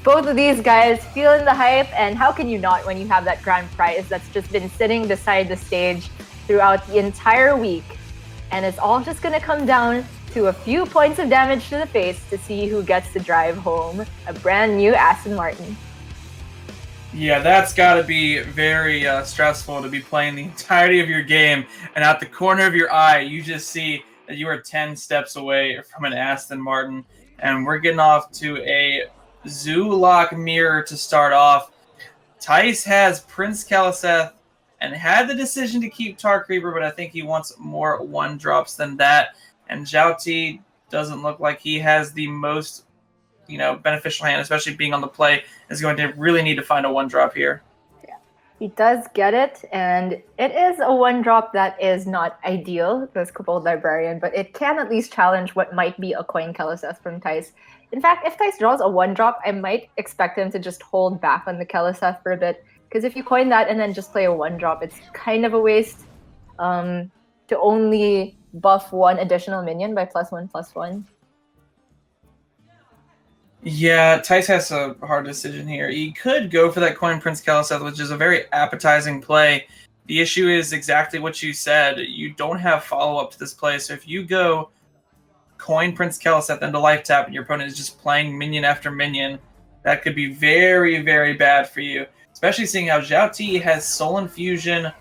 both of these guys feeling the hype, and how can you not when you have that grand prize that's just been sitting beside the stage throughout the entire week? And it's all just going to come down to a few points of damage to the face to see who gets to drive home a brand new Aston Martin. Yeah, that's got to be very stressful to be playing the entirety of your game, and out the corner of your eye, you just see that you are 10 steps away from an Aston Martin. And we're getting off to a Zoo-lock mirror to start off. Thijs has Prince Kaliseth and had the decision to keep Tar Creeper, but I think he wants more one-drops than that. And ZeForte doesn't look like he has the most beneficial hand, especially being on the play, is going to really need to find a one-drop here. Yeah, he does get it, and it is a one-drop that is not ideal, this Kobold Librarian, but it can at least challenge what might be a coin Kaliseth from Thijs. In fact, if Thijs draws a one-drop, I might expect him to just hold back on the Kaliseth for a bit, because if you coin that and then just play a one-drop, it's kind of a waste to only buff one additional minion by +1/+1. Yeah, Thijs has a hard decision here. He could go for that coin Prince Kaliseth, which is a very appetizing play. The issue is exactly what you said. You don't have follow-up to this play, so if you go coin Prince Kaliseth into life tap and your opponent is just playing minion after minion, that could be very, very bad for you. Especially seeing how ZeForte has Soul Infusion,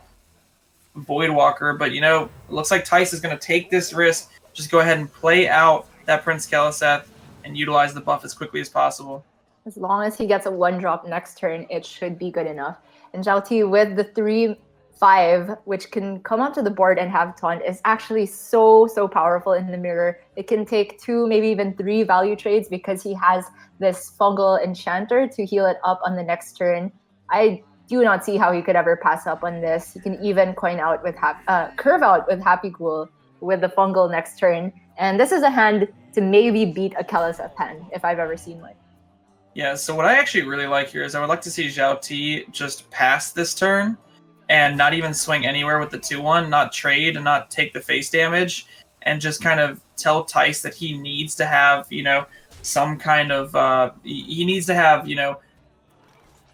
Voidwalker, but it looks like Thijs is going to take this risk, just go ahead and play out that Prince Kaliseth and utilize the buff as quickly as possible. As long as he gets a one-drop next turn, it should be good enough. And ZeForte with the 3/5, which can come onto the board and have taunt, is actually so powerful in the mirror. It can take 2, maybe even 3 value trades because he has this Fungal Enchanter to heal it up on the next turn. I do not see how he could ever pass up on this. He can even curve out with Happy Ghoul with the Fungal next turn. And this is a hand to maybe beat a Kaliseth hand, if I've ever seen one. Yeah, so what I actually really like here is I would like to see ZeForte just pass this turn and not even swing anywhere with the 2/1, not trade and not take the face damage, and just kind of tell Thijs that he needs to have, some kind of, he needs to have,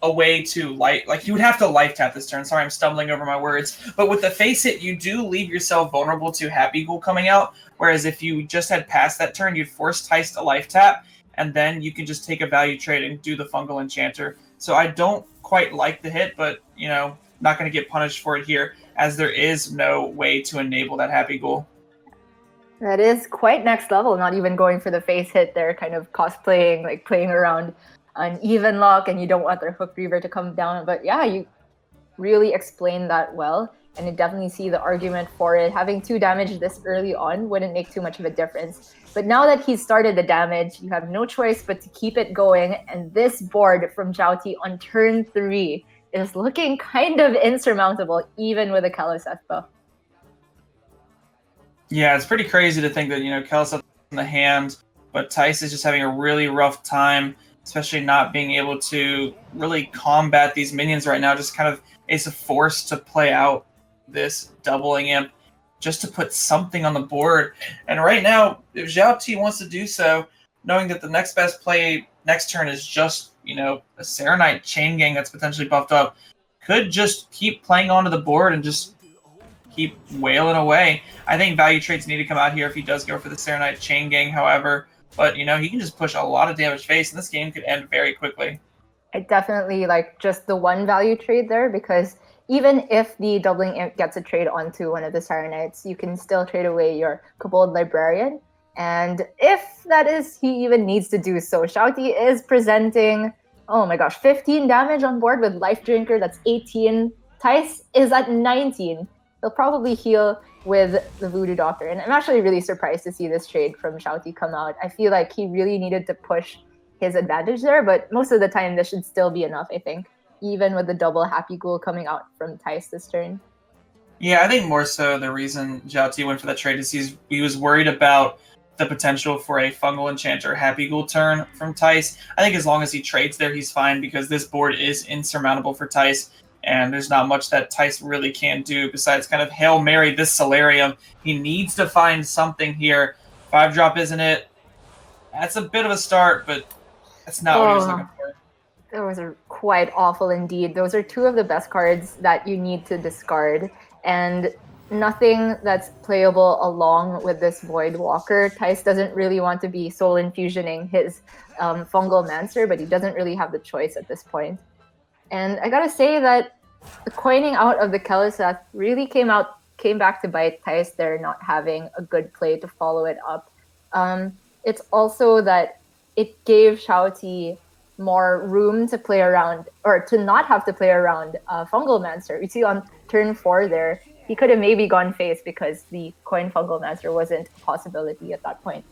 a way to he would have to life tap this turn. Sorry, I'm stumbling over my words. But with the face hit, you do leave yourself vulnerable to Happy Ghoul coming out. Whereas if you just had passed that turn, you'd force Thijs to life tap, and then you can just take a value trade and do the Fungal Enchanter. So I don't quite like the hit, but, not going to get punished for it here, as there is no way to enable that Happy Ghoul. That is quite next level, not even going for the face hit there, kind of cosplaying, like playing around an even lock, and you don't want their Hook Reaver to come down. But yeah, you really explained that well, and I definitely see the argument for it. Having 2 damage this early on wouldn't make too much of a difference. But now that he's started the damage, you have no choice but to keep it going, and this board from ZeForte on turn 3 is looking kind of insurmountable, even with a Kaliseth buff. Yeah, it's pretty crazy to think that, Kaliseth in the hand, but Thijs is just having a really rough time, especially not being able to really combat these minions right now. Just kind of is forced to play out this doubling imp just to put something on the board. And right now, if ZeForte wants to do so, knowing that the next best play next turn is just, a Serenite Chain Gang that's potentially buffed up, could just keep playing onto the board and just keep wailing away. I think value trades need to come out here if he does go for the Serenite Chain Gang, however. But, he can just push a lot of damage face, and this game could end very quickly. I definitely like just the one value trade there, because even if the doubling imp gets a trade onto one of the Serenites, you can still trade away your Kobold Librarian. And if that is, he even needs to do so. ZeForte is presenting, 15 damage on board with Life Drinker. That's 18. Thijs is at 19. He'll probably heal with the Voodoo Doctor. And I'm actually really surprised to see this trade from ZeForte come out. I feel like he really needed to push his advantage there, but most of the time this should still be enough, I think, even with the double Happy Ghoul coming out from Thijs this turn. Yeah, I think more so the reason ZeForte went for that trade is he was worried about the potential for a Fungal Enchanter Happy Ghoul turn from Thijs. I think as long as he trades there, he's fine, because this board is insurmountable for Thijs, and there's not much that Thijs really can do besides kind of Hail Mary this Solarium. He needs to find something here. 5-drop isn't it? That's a bit of a start, but that's not what he was looking for. Those are quite awful indeed. Those are two of the best cards that you need to discard, and nothing that's playable along with this Void Walker. Thijs doesn't really want to be soul infusioning his Fungal Mancer, but he doesn't really have the choice at this point. And I gotta say that the coining out of the Keleseth really came back to bite Thijs there, not having a good play to follow it up. It's also that it gave Shouty more room to play around, or to not have to play around Fungal Mancer. You see on turn 4 there, he could have maybe gone face because the coin Fungal Mancer wasn't a possibility at that point.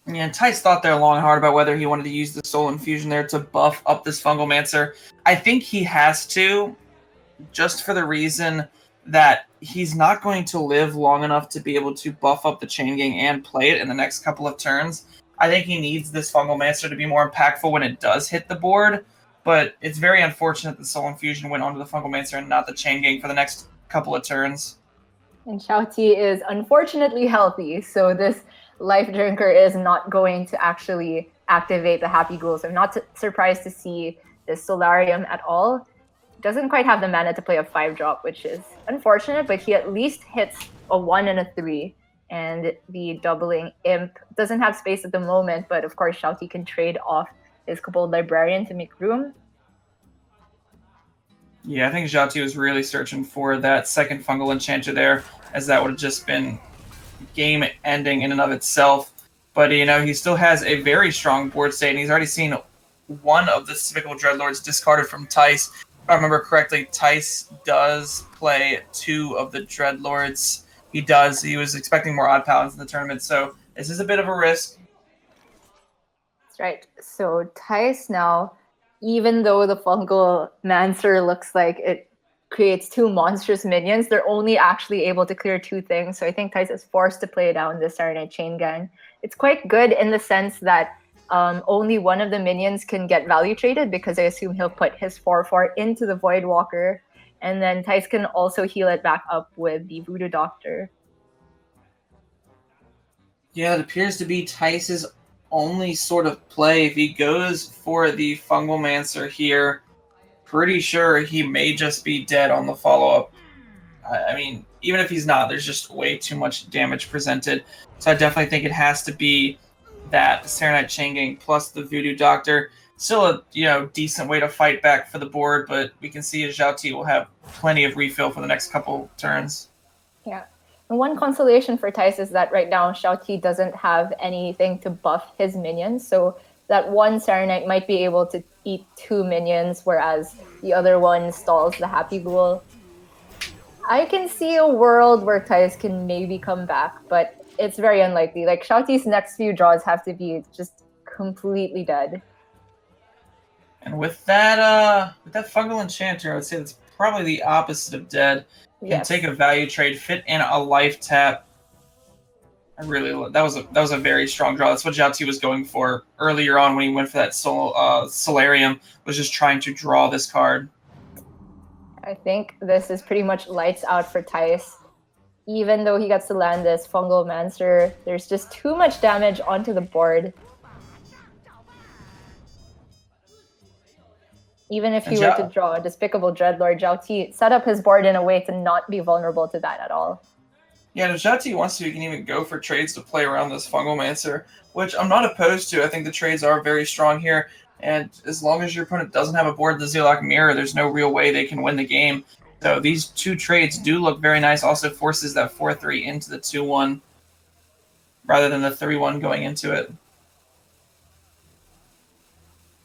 Yeah, and Thijs thought there long and hard about whether he wanted to use the Soul Infusion there to buff up this Fungal Mancer. I think he has to, just for the reason that he's not going to live long enough to be able to buff up the Chain Gang and play it in the next couple of turns. I think he needs this Fungal Mancer to be more impactful when it does hit the board, but it's very unfortunate that Soul Infusion went onto the Fungal Mancer and not the Chain Gang for the next couple of turns. And Shouty is unfortunately healthy, so this Life Drinker is not going to actually activate the Happy Ghouls. I'm not surprised to see this Solarium at all. Doesn't quite have the mana to play a 5-drop, which is unfortunate, but he at least hits a 1 and a 3. And the doubling Imp doesn't have space at the moment, but of course Shouty can trade off his Kobold Librarian to make room. Yeah, I think Zhao was really searching for that second Fungal Enchanter there, as that would have just been game-ending in and of itself. But, you know, he still has a very strong board state, and he's already seen one of the Despicable Dreadlords discarded from Thijs. If I remember correctly, Thijs does play 2 of the Dreadlords. He does. He was expecting more odd paladins in the tournament, so this is a bit of a risk. That's right. So Thijs now, even though the Fungal Mancer looks like it creates 2 monstrous minions, they're only actually able to clear 2 things. So I think Thijs is forced to play down the Saronite Chain Gang. It's quite good in the sense that only one of the minions can get value traded, because I assume he'll put his 4/4 into the Void Walker. And then Thijs can also heal it back up with the Voodoo Doctor. Yeah, it appears to be Thijs' only sort of play. If he goes for the Fungal Mancer here, pretty sure he may just be dead on the follow-up. I mean, even if he's not, there's just way too much damage presented. So I definitely think it has to be that Saronite Chain Gang plus the Voodoo Doctor. Still a decent way to fight back for the board, but we can see Zhao Ti will have plenty of refill for the next couple turns. Yeah. And one consolation for Thijs is that right now Zhao Ti doesn't have anything to buff his minions, so that one Saronite might be able to eat 2 minions, whereas the other one stalls the Happy Ghoul. I can see a world where Thijs can maybe come back, but it's very unlikely. Like, Zhao Ti's next few draws have to be just completely dead. And with that Fungal Enchanter, I would say that's probably the opposite of dead. Can take a value trade, fit in a life tap. That was a very strong draw. That's what Zhao Ti was going for earlier on when he went for that Solarium, was just trying to draw this card. I think this is pretty much lights out for Thijs. Even though he gets to land this Fungal Mancer, there's just too much damage onto the board. Even if he were to draw a Despicable Dreadlord, Zhao Ti set up his board in a way to not be vulnerable to that at all. Yeah, and if Zhao Ti wants to, he can even go for trades to play around this Fungal Mancer, which I'm not opposed to. I think the trades are very strong here, and as long as your opponent doesn't have a board in the Zealot Mirror, there's no real way they can win the game. So these 2 trades do look very nice. Also forces that 4/3 into the 2/1, rather than the 3/1 going into it.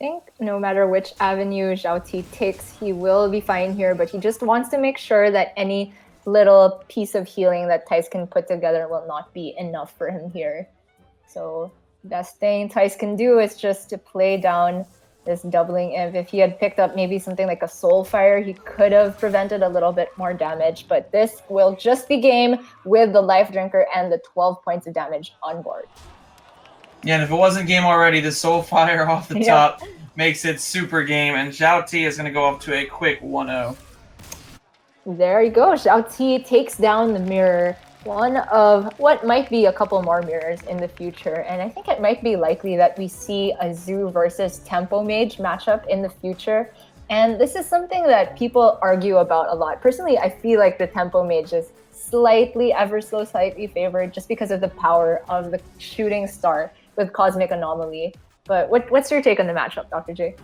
I think no matter which avenue Zhao Ti takes, he will be fine here, but he just wants to make sure that any little piece of healing that Thijs can put together will not be enough for him here. So best thing Thijs can do is just to play down this doubling Imp. If he had picked up maybe something like a Soulfire, he could have prevented a little bit more damage, but this will just be game with the Life Drinker and the 12 points of damage on board. Yeah, and if it wasn't game already, the Soulfire off the top makes it super game, and Zhao Ti is going to go up to a quick 1-0. There you go. Zhao Ti takes down the mirror. one of what might be a couple more mirrors in the future, and I think it might be likely that we see a Zoo versus Tempo Mage matchup in the future. And this is something that people argue about a lot. Personally, I feel like the Tempo Mage is slightly, ever so slightly favored just because of the power of the shooting star with Cosmic Anomaly. But what's your take on the matchup, Dr. J?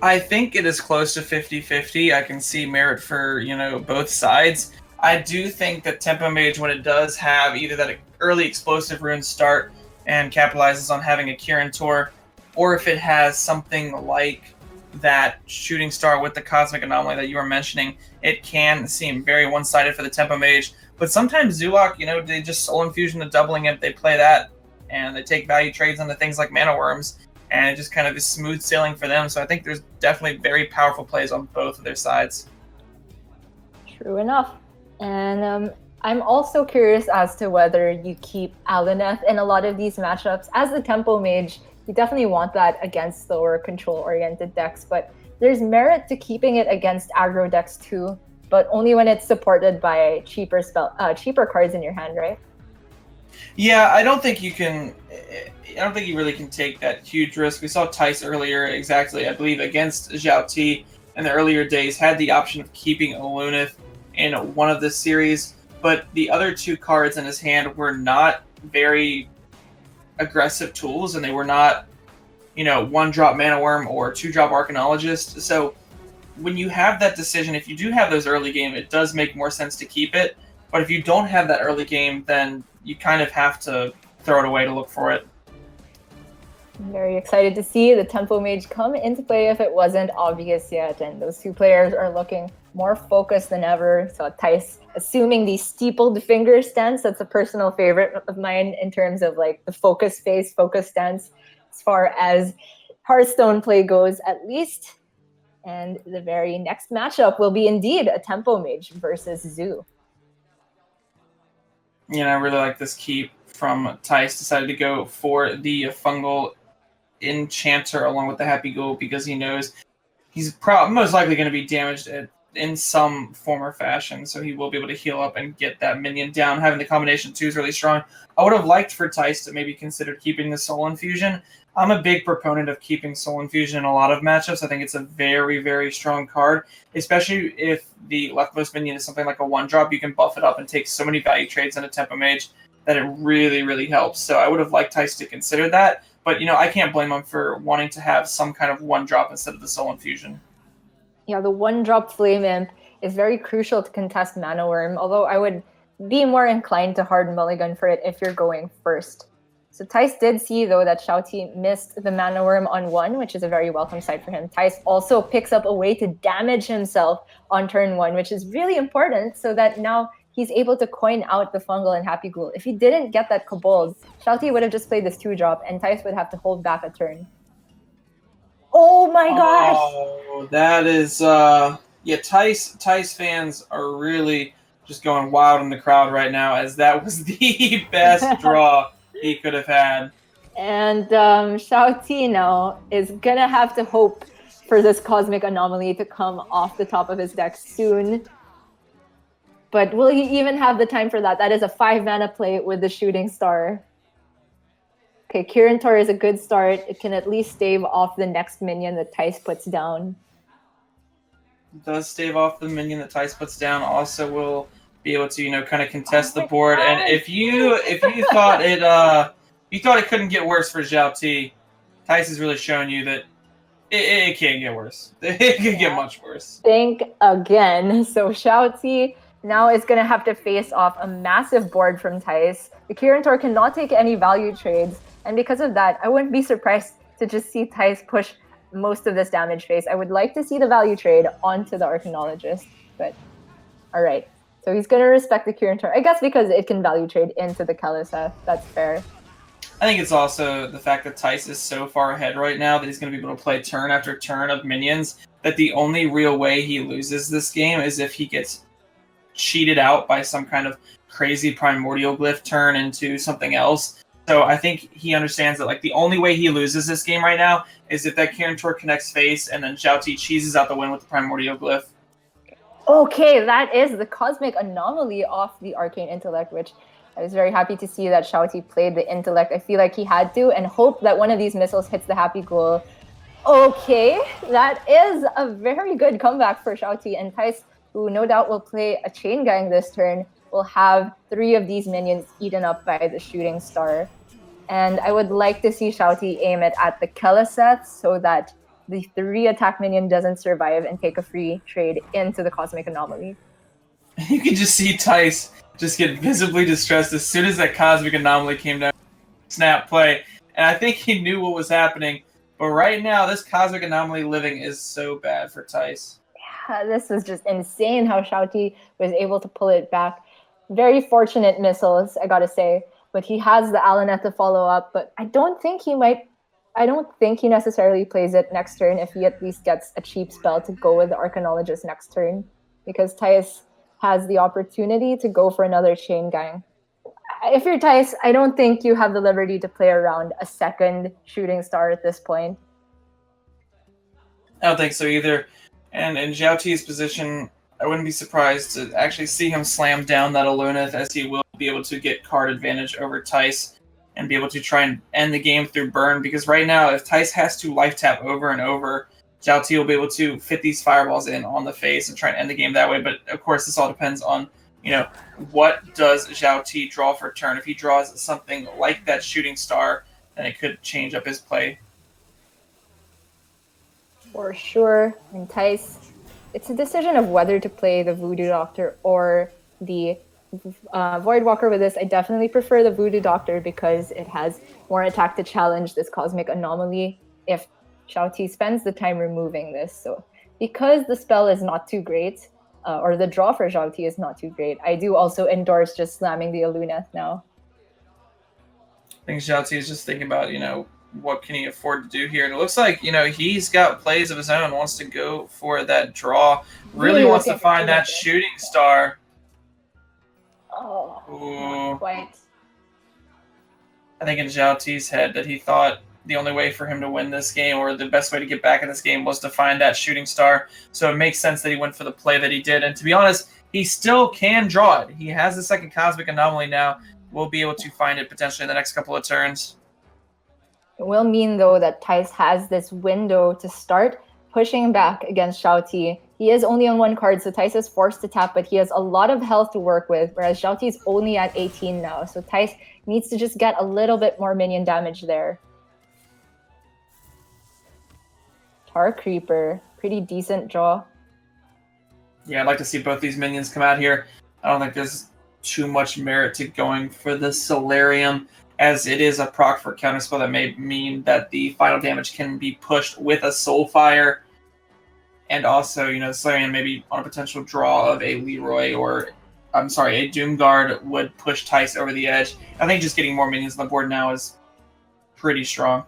I think it is close to 50-50. I can see merit for, both sides. I do think that Tempo Mage, when it does have either that early explosive rune start and capitalizes on having a Kirin Tor, or if it has something like that shooting star with the Cosmic Anomaly that you were mentioning, it can seem very one-sided for the Tempo Mage. But sometimes Zulok, they just Soul Infusion to doubling it, they play that, and they take value trades onto things like Mana Worms, and it just kind of is smooth sailing for them. So I think there's definitely very powerful plays on both of their sides. True enough. And I'm also curious as to whether you keep Alaneth in a lot of these matchups. As the Tempo Mage, you definitely want that against slower control-oriented decks, but there's merit to keeping it against aggro decks too, but only when it's supported by cheaper cards in your hand, right? Yeah, I don't think you really can take that huge risk. We saw Thijs earlier, exactly, I believe, against Zhao Ti in the earlier days, had the option of keeping Olunith in one of the series, but the other two cards in his hand were not very aggressive tools, and they were not, 1-drop Mana Worm or 2-drop Arcanologist. So when you have that decision, if you do have those early game, it does make more sense to keep it. But if you don't have that early game, then you kind of have to throw it away to look for it. I'm very excited to see the Tempo Mage come into play if it wasn't obvious yet, and those two players are looking more focused than ever. So Thijs assuming the steepled finger stance, that's a personal favorite of mine in terms of like the focus stance as far as Hearthstone play goes, at least. And the very next matchup will be indeed a Tempo Mage versus Zoo. I really like this keep from Thijs. Decided to go for the Fungal Enchanter along with the Happy Ghoul because he knows he's most likely going to be damaged in some form or fashion, so he will be able to heal up and get that minion down. Having the combination 2 is really strong. I would have liked for Thijs to maybe consider keeping the Soul Infusion. I'm a big proponent of keeping Soul Infusion in a lot of matchups. I think it's a very, very strong card, especially if the leftmost minion is something like a 1-drop. You can buff it up and take so many value trades in a Tempo Mage that it really, really helps. So I would have liked Thijs to consider that, but I can't blame him for wanting to have some kind of 1-drop instead of the Soul Infusion. Yeah, the 1-drop Flame Imp is very crucial to contest Mana Worm, although I would be more inclined to hard mulligan for it if you're going first. So Thijs did see, though, that Zhao Ti missed the Mana Worm on 1, which is a very welcome sight for him. Thijs also picks up a way to damage himself on turn 1, which is really important, so that now he's able to coin out the Fungal and Happy Ghoul. If he didn't get that Kobold, Zhao Ti would have just played this 2-drop, and Thijs would have to hold back a turn. Oh my gosh! Oh, that is, Thijs fans are really just going wild in the crowd right now, as that was the best draw he could have had. And Zhao Ti now is gonna have to hope for this Cosmic Anomaly to come off the top of his deck soon. But will he even have the time for that? That is a 5-mana play with the Shooting Star. Okay, Kirin Tor is a good start. It can at least stave off the next minion that Thijs puts down. It does stave off the minion that Thijs puts down. Also will be able to, kind of contest the board. And if you thought it couldn't get worse for Zhao Ti, Thijs has really shown you that it can't get worse. It can get much worse. Think again. So Zhao Ti now is going to have to face off a massive board from Thijs. The Kirin Tor cannot take any value trades, and because of that, I wouldn't be surprised to just see Thijs push most of this damage phase. I would like to see the value trade onto the Arcanologist, but all right. So he's going to respect the Kirin Tor, I guess because it can value trade into the Kalisa. That's fair. I think it's also the fact that Thijs is so far ahead right now that he's going to be able to play turn after turn of minions, that the only real way he loses this game is if he gets cheated out by some kind of crazy primordial glyph turn into something else. So I think he understands that the only way he loses this game right now is if that Kirin Tor connects face and then Zhao Ti cheeses out the win with the primordial glyph. Okay, that is the Cosmic Anomaly off the Arcane Intellect, which I was very happy to see that Shouty played the Intellect. I feel like he had to, and hope that one of these missiles hits the Happy Goal. Okay, that is a very good comeback for Shouty, and Thijs, who no doubt will play a Chain Gang this turn, will have 3 of these minions eaten up by the Shooting Star. And I would like to see Shouty aim it at the Keleseth so that the 3 attack minion doesn't survive and take a free trade into the Cosmic Anomaly. You can just see Thijs just get visibly distressed as soon as that Cosmic Anomaly came down. Snap play. And I think he knew what was happening. But right now, this Cosmic Anomaly living is so bad for Thijs. Yeah, this was just insane how Shouty was able to pull it back. Very fortunate missiles, I gotta say. But he has the Alaneth to follow up. But I don't think he necessarily plays it next turn if he at least gets a cheap spell to go with the Arcanologist next turn. Because Thijs has the opportunity to go for another Chain Gang. If you're Thijs, I don't think you have the liberty to play around a second Shooting Star at this point. I don't think so either. And in Zhao Ti's position, I wouldn't be surprised to actually see him slam down that Alunith, as he will be able to get card advantage over Thijs and be able to try and end the game through burn. Because right now, if Thijs has to life tap over and over, Zhao Ti will be able to fit these fireballs in on the face and try and end the game that way. But of course, this all depends on, what does Zhao Ti draw for turn. If he draws something like that Shooting Star, then it could change up his play. For sure. And Thijs, it's a decision of whether to play the Voodoo Doctor or the Voidwalker with this. I definitely prefer the Voodoo Doctor because it has more attack to challenge this Cosmic Anomaly if Shouty spends the time removing this. So because the spell is not too great, or the draw for Shouty is not too great, I do also endorse just slamming the Aluneth now. I think Shouty is just thinking about, what can he afford to do here? And it looks like, he's got plays of his own, wants to go for that draw, really wants to find that Shooting Star. Oh, not quite. I think in Zhao Ti's head that he thought the only way for him to win this game, or the best way to get back in this game, was to find that Shooting Star. So it makes sense that he went for the play that he did. And to be honest, he still can draw it. He has the second Cosmic Anomaly now. We'll be able to find it potentially in the next couple of turns. It will mean, though, that Thijs has this window to start pushing back against Shouty. He is only on 1 card, so Thijs is forced to tap, but he has a lot of health to work with, whereas Shouty is only at 18 now. So Thijs needs to just get a little bit more minion damage there. Tar Creeper, pretty decent draw. Yeah, I'd like to see both these minions come out here. I don't think there's too much merit to going for the Solarium, as it is a proc for counterspell that may mean that the final damage can be pushed with a Soulfire. And also, the Solarium maybe on a potential draw of a Leroy or, a Doomguard would push Thijs over the edge. I think just getting more minions on the board now is pretty strong.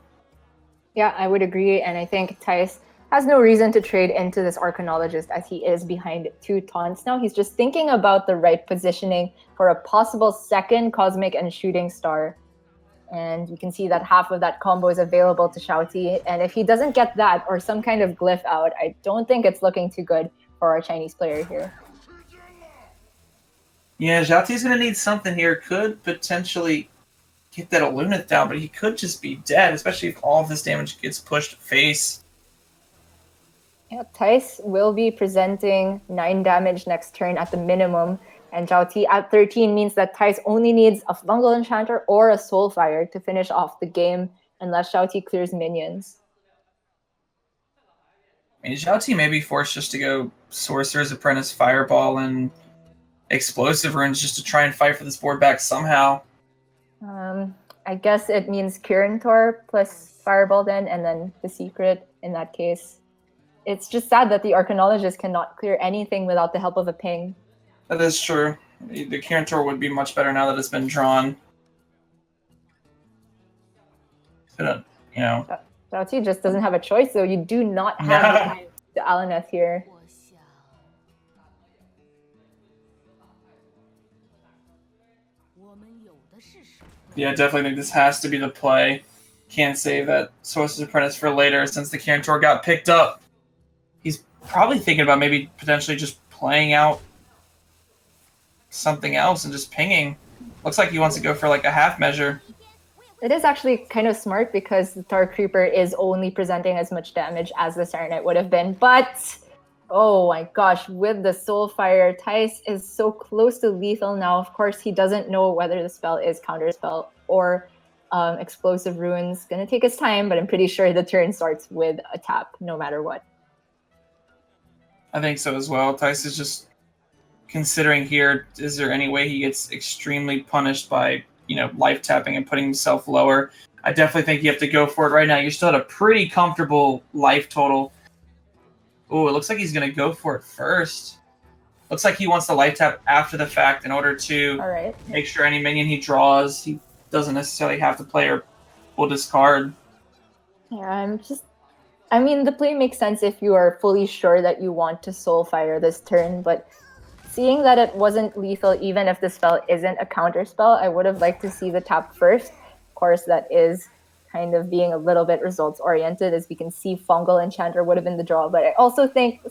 Yeah, I would agree, and I think Thijs has no reason to trade into this Arcanologist as he is behind 2 taunts now. He's just thinking about the right positioning for a possible second Cosmic and Shooting Star. And you can see that half of that combo is available to Shouty. And if he doesn't get that or some kind of glyph out, I don't think it's looking too good for our Chinese player here. Yeah, Zhao Ti's going to need something here. Could potentially get that Alunith down, but he could just be dead, especially if all of this damage gets pushed face. Yeah, Thijs will be presenting 9 damage next turn at the minimum. And Zhao Ti at 13 means that Thijs only needs a Fungal Enchanter or a Soulfire to finish off the game unless Zhao Ti clears minions. I mean, Zhao Ti may be forced just to go Sorcerer's Apprentice, Fireball, and Explosive Runes just to try and fight for this board back somehow. I guess it means Kirintor plus Fireball then, and then the Secret in that case. It's just sad that the Arcanologist cannot clear anything without the help of a ping. That is true. The Kirintor would be much better now that it's been drawn. So, Zhao Ti just doesn't have a choice, though. You do not have the Alaneth here. Yeah, I definitely think this has to be the play. Can't save that Sorcerer's Apprentice for later since the Kirintor got picked up. He's probably thinking about maybe potentially just playing out something else and just pinging. Looks like he wants to go for like a half measure. It is actually kind of smart because the Tar Creeper is only presenting as much damage as the Siren Knight would have been. But, oh my gosh, with the Soulfire, Thijs is so close to lethal now. Of course, he doesn't know whether the spell is Counterspell or Explosive Runes. Gonna take his time, but I'm pretty sure the turn starts with a tap, no matter what. I think so as well. Thijs is just considering here, is there any way he gets extremely punished by, life tapping and putting himself lower? I definitely think you have to go for it right now. You're still at a pretty comfortable life total. Oh, it looks like he's going to go for it first. Looks like he wants the life tap after the fact in order to make sure any minion he draws, he doesn't necessarily have to play or will discard. Yeah, the play makes sense if you are fully sure that you want to Soulfire this turn, but seeing that it wasn't lethal, even if the spell isn't a counter spell, I would have liked to see the tap first. Of course, that is kind of being a little bit results oriented, as we can see Fungal Enchanter would have been the draw. But I also think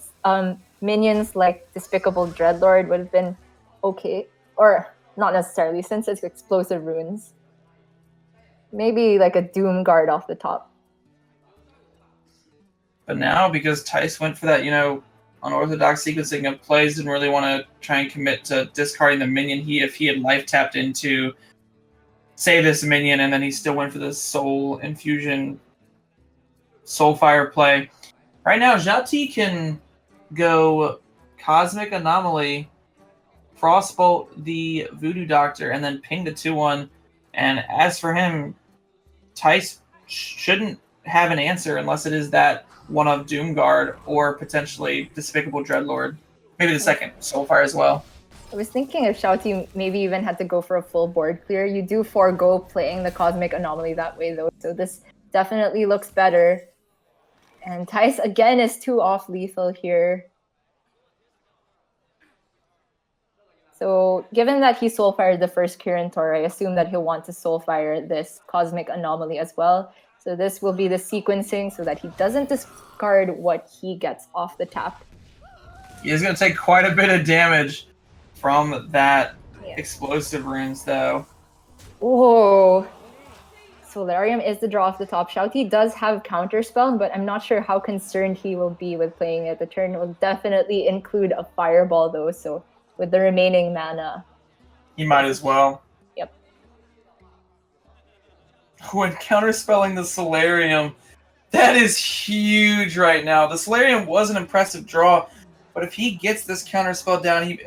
minions like Despicable Dreadlord would have been okay, or not necessarily, since it's Explosive Runes. Maybe like a Doom Guard off the top. But now, because Thijs went for that, unorthodox sequencing of plays, didn't really want to try and commit to discarding the minion. If he had life tapped into save this minion, and then he still went for the Soul Infusion, Soulfire play. Right now, ZeForte can go Cosmic Anomaly, Frostbolt the Voodoo Doctor, and then ping the 2-1. And as for him, Thijs shouldn't have an answer unless it is that one of Doomguard or potentially Despicable Dreadlord. Maybe the second, Soulfire as well. I was thinking if ZeForte maybe even had to go for a full board clear. You do forego playing the Cosmic Anomaly that way, though. So this definitely looks better. And Thijs, again, is too off lethal here. So given that he Soulfired the first Kirin-Tor, I assume that he'll want to Soulfire this Cosmic Anomaly as well. So this will be the sequencing so that he doesn't discard what he gets off the tap. He is going to take quite a bit of damage from that Explosive Runes, though. Oh, Solarium is the draw off the top. ZeForte does have Counterspell, but I'm not sure how concerned he will be with playing it. The turn will definitely include a Fireball, though, so with the remaining mana. He might as well. Yep. When counterspelling the Solarium, that is huge right now. The Solarium was an impressive draw, but if he gets this counterspell down,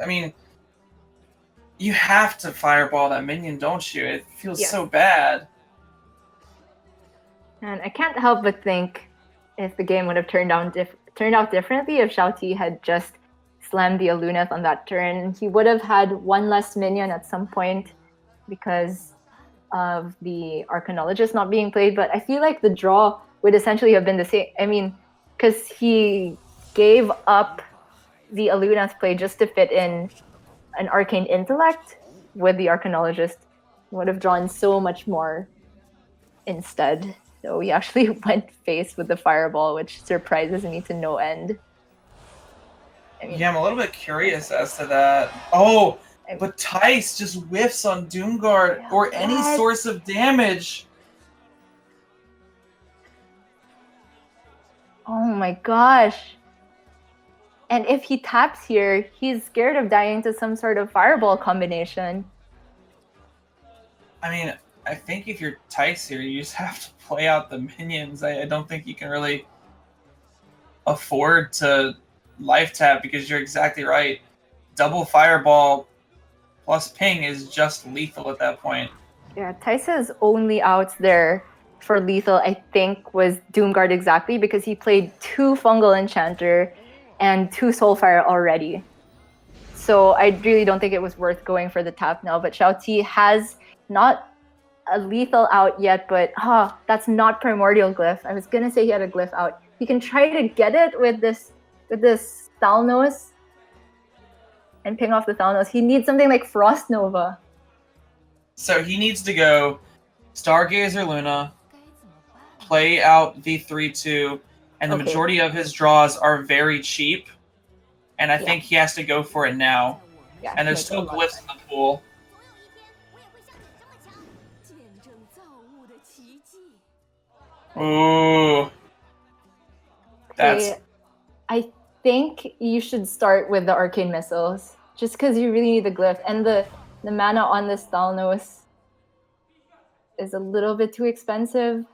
you have to Fireball that minion, don't you? It feels so bad. And I can't help but think if the game would have turned out differently if ZeForte had just slammed the Aluneth on that turn. He would have had one less minion at some point because of the Arcanologist not being played, but I feel like the draw would essentially have been the same. Because he gave up the Aluneth play just to fit in an Arcane Intellect with the Arcanologist. Would have drawn so much more instead. So he actually went face with the Fireball, which surprises me to no end. I'm a little bit curious as to that. Oh, but Thijs just whiffs on Doomguard or any source of damage. Oh my gosh. And if he taps here, he's scared of dying to some sort of Fireball combination. I think if you're Thijs here, you just have to play out the minions. I don't think you can really afford to life tap because you're exactly right. Double Fireball plus ping is just lethal at that point. Yeah, Thijs's only outs there for lethal, I think, was Doomguard exactly because he played 2 Fungal Enchanter and 2 Soulfire already. So I really don't think it was worth going for the tap now. But ZeForte has not a lethal out yet, but that's not Primordial Glyph. I was gonna say he had a glyph out. He can try to get it with this Thalnos and ping off the Thalnos. He needs something like Frost Nova. So he needs to go Stargazer Luna, play out the 3-2, and the majority of his draws are very cheap. and I think he has to go for it now. Yeah, And there's still glyphs in the pool. Ooh. That's... Okay, I think you should start with the arcane missiles, just because you really need the glyph, and the mana on this Thalnos is a little bit too expensive.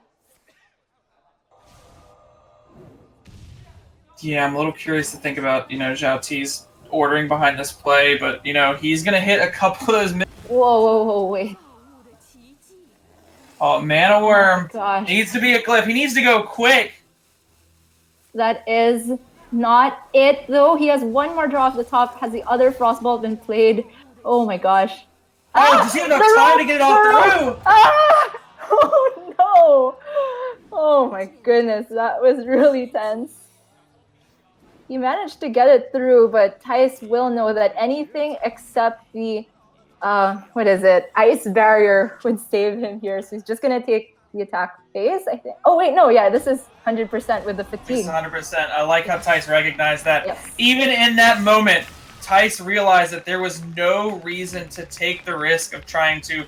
Yeah, I'm a little curious to think about, Zhao T's ordering behind this play, but, he's going to hit a couple of those... Whoa, wait. Oh, Mana Worm Needs to be a glyph. He needs to go quick. That is not it, though. He has one more draw off the top. Has the other Frostball been played? Oh my gosh. Oh, does he have enough time to get it off through? Oh no! Oh my goodness, that was really tense. He managed to get it through, but Thijs will know that anything except the ice barrier would save him here. So he's just gonna take the attack phase, I think. Oh wait, no, yeah, this is 100% with the fatigue. It's 100%. I like how Thijs recognized that. Yes. Even in that moment, Thijs realized that there was no reason to take the risk of trying to,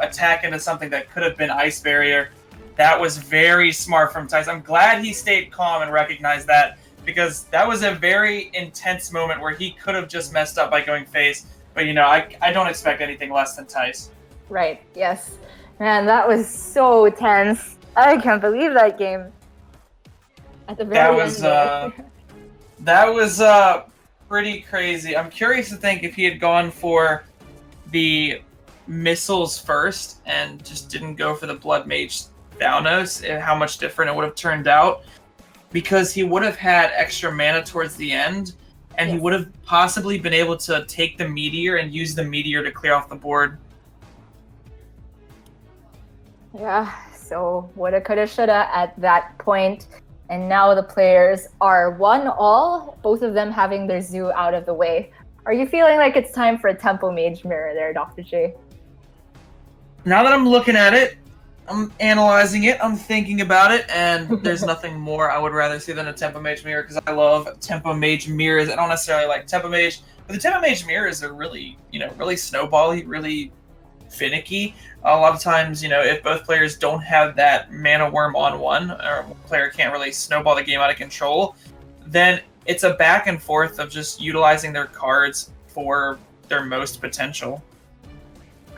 attack into something that could have been ice barrier. That was very smart from Thijs. I'm glad he stayed calm and recognized that, because that was a very intense moment where he could have just messed up by going face. But, I don't expect anything less than Thijs. Right, yes. Man, that was so tense. I can't believe that game. At the very end. That was pretty crazy. I'm curious to think if he had gone for the missiles first and just didn't go for the Blood Mage Thalnos, and how much different it would have turned out. Because he would have had extra mana towards the end, and he would have possibly been able to take the Meteor and use the Meteor to clear off the board. Yeah, so woulda, coulda, shoulda at that point. And now the players are 1-all, both of them having their zoo out of the way. Are you feeling like it's time for a Tempo Mage Mirror there, Dr. J? Now that I'm looking at it, I'm analyzing it, I'm thinking about it, and there's nothing more I would rather see than a Tempo Mage Mirror, because I love Tempo Mage Mirrors. I don't necessarily like Tempo Mage, but the Tempo Mage Mirrors are really, really snowbally, really finicky. A lot of times, if both players don't have that Mana Worm on one, or one player can't really snowball the game out of control, then it's a back and forth of just utilizing their cards for their most potential.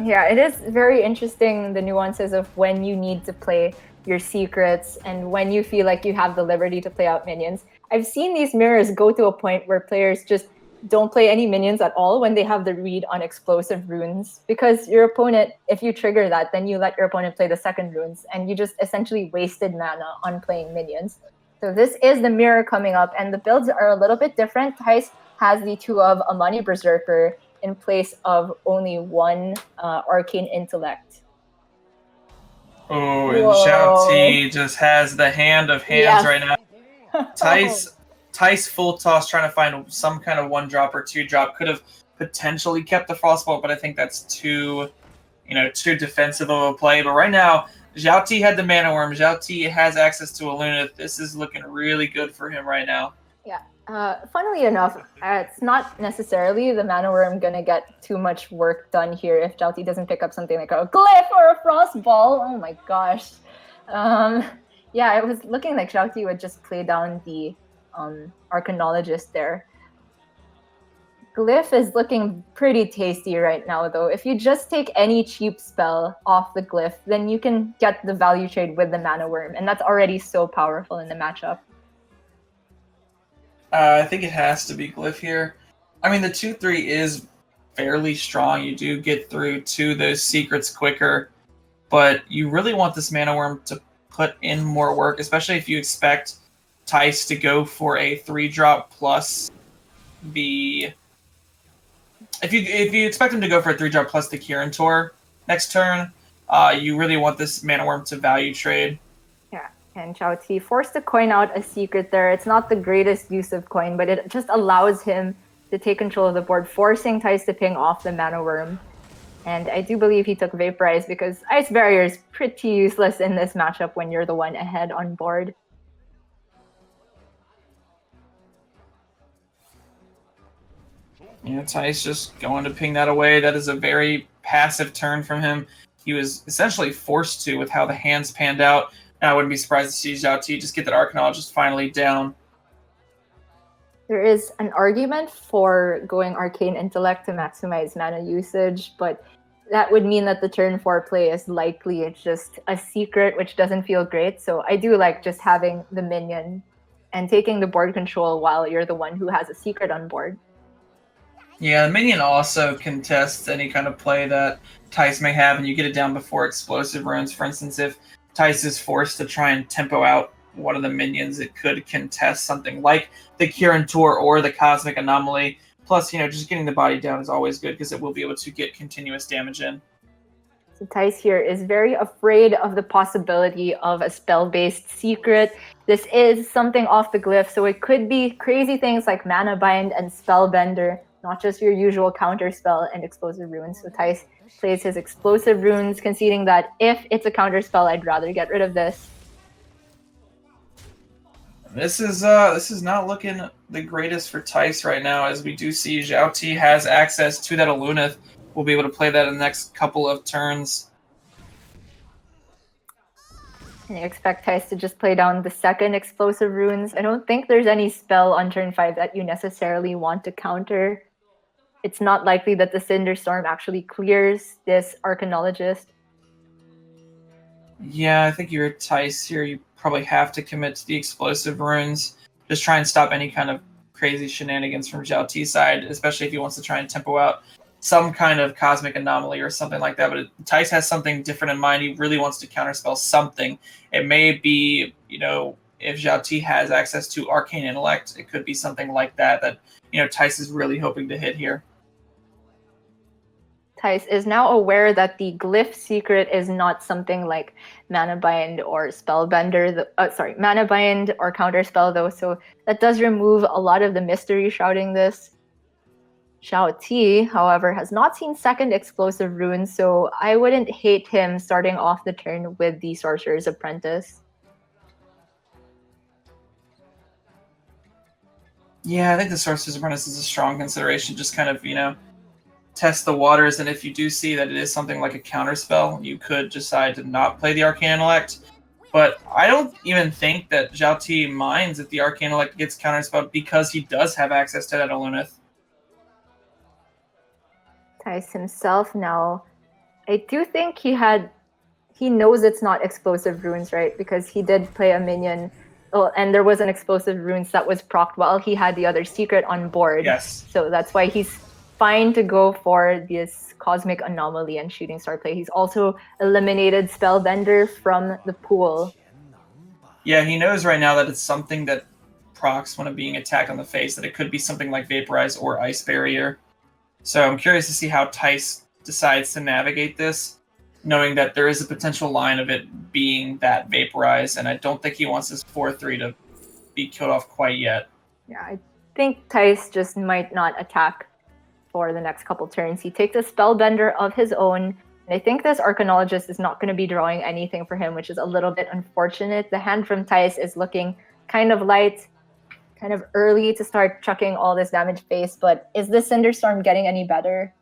Yeah, it is very interesting, the nuances of when you need to play your secrets and when you feel like you have the liberty to play out minions. I've seen these mirrors go to a point where players just don't play any minions at all when they have the read on explosive runes, because your opponent, if you trigger that, then you let your opponent play the second runes, and you just essentially wasted mana on playing minions. So this is the mirror coming up, and the builds are a little bit different. Thijs has the 2 of Amani Berserker in place of only 1 Arcane Intellect. Oh, and Zhao T just has the hand of hands right now. Thijs full toss trying to find some kind of 1-drop or 2-drop. Could have potentially kept the Frostbolt, but I think that's too defensive of a play. But right now, Zhao T had the Mana Worm. Zhao T has access to a Lunith. This is looking really good for him right now. Yeah. Funnily enough, it's not necessarily the Mana Worm gonna get too much work done here if Zhao T doesn't pick up something like a Glyph or a Frostball. Oh my gosh. Yeah, it was looking like Zhao T would just play down the Arcanologist there. Glyph is looking pretty tasty right now, though. If you just take any cheap spell off the Glyph, then you can get the value trade with the Mana Worm, and that's already so powerful in the matchup. I think it has to be Glyph here. I mean, the 2-3 is fairly strong. You do get through to those secrets quicker, but you really want this Mana Worm to put in more work, especially if you expect Thijs to go for a 3-drop plus the... If you expect him to go for a 3-drop plus the Kirin Tor next turn, you really want this Mana Worm to value trade. Yeah, and Zhao T forced to coin out a secret there. It's not the greatest use of coin, but it just allows him to take control of the board, forcing Thijs to ping off the Mana Worm. And I do believe he took Vaporize, because Ice Barrier is pretty useless in this matchup when you're the one ahead on board. Yeah, Thijs just going to ping that away. That is a very passive turn from him. He was essentially forced to with how the hands panned out. And I wouldn't be surprised to see Zhao T just get that Arcanologist finally down. There is an argument for going Arcane Intellect to maximize mana usage, but that would mean that the turn 4 play is likely it's just a secret, which doesn't feel great. So I do like just having the minion and taking the board control while you're the one who has a secret on board. Yeah, the minion also contests any kind of play that Thijs may have, and you get it down before explosive runes. For instance, if Thijs is forced to try and tempo out one of the minions, it could contest something like the Kirin Tor or the Cosmic Anomaly. Plus, just getting the body down is always good because it will be able to get continuous damage in. So Thijs here is very afraid of the possibility of a spell-based secret. This is something off the glyph, so it could be crazy things like Mana Bind and Spellbender, not just your usual counter spell and explosive runes. So Thijs plays his explosive runes, conceding that if it's a counter spell, I'd rather get rid of this. This is not looking the greatest for Thijs right now, as we do see Zhao T has access to that Alunith. We'll be able to play that in the next couple of turns. And I expect Thijs to just play down the second explosive runes. I don't think there's any spell on turn 5 that you necessarily want to counter. It's not likely that the Cinderstorm actually clears this Arcanologist. Yeah, I think you're Thijs here. You probably have to commit to the explosive runes. Just try and stop any kind of crazy shenanigans from Zhao T's side, especially if he wants to try and tempo out some kind of cosmic anomaly or something like that. But Thijs has something different in mind. He really wants to counterspell something. It may be, if Zhao T has access to Arcane Intellect, it could be something like that Thijs is really hoping to hit here. Thijs is now aware that the glyph secret is not something like Mana Bind or Spellbender. Mana Bind or Counterspell, though, so that does remove a lot of the mystery shrouding this. Zhao T, however, has not seen second explosive rune, so I wouldn't hate him starting off the turn with the Sorcerer's Apprentice. Yeah, I think the Sorcerer's Apprentice is a strong consideration. Just kind of, test the waters, and if you do see that it is something like a counterspell, you could decide to not play the Arcane Intellect. But I don't even think that Zhao T minds if the Arcane Intellect gets counterspelled because he does have access to that Alunith. Thijs himself now, I do think he knows it's not explosive runes, right? Because he did play a minion, and there was an explosive runes that was procced while he had the other secret on board. Yes. So that's why he's fine to go for this Cosmic Anomaly and Shooting Star play. He's also eliminated Spellbender from the pool. Yeah, he knows right now that it's something that procs when being attacked on the face, that it could be something like Vaporize or Ice Barrier. So I'm curious to see how Thijs decides to navigate this, knowing that there is a potential line of it being that Vaporize, and I don't think he wants his 4-3 to be killed off quite yet. Yeah, I think Thijs just might not attack for the next couple turns. He takes a Spellbender of his own, and I think this Arcanologist is not going to be drawing anything for him, which is a little bit unfortunate. The hand from Thijs is looking kind of light, kind of early to start chucking all this damage face, but is this Cinderstorm getting any better?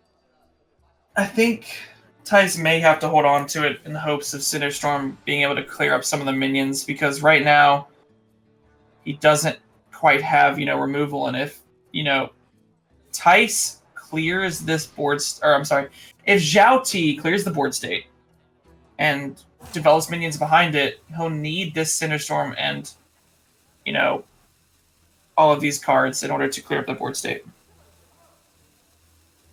I think Thijs may have to hold on to it in the hopes of Cinderstorm being able to clear up some of the minions, because right now he doesn't quite have, removal, and if, Thijs clears this board, if Zhao T clears the board state and develops minions behind it, he'll need this Cinderstorm and, all of these cards in order to clear up the board state.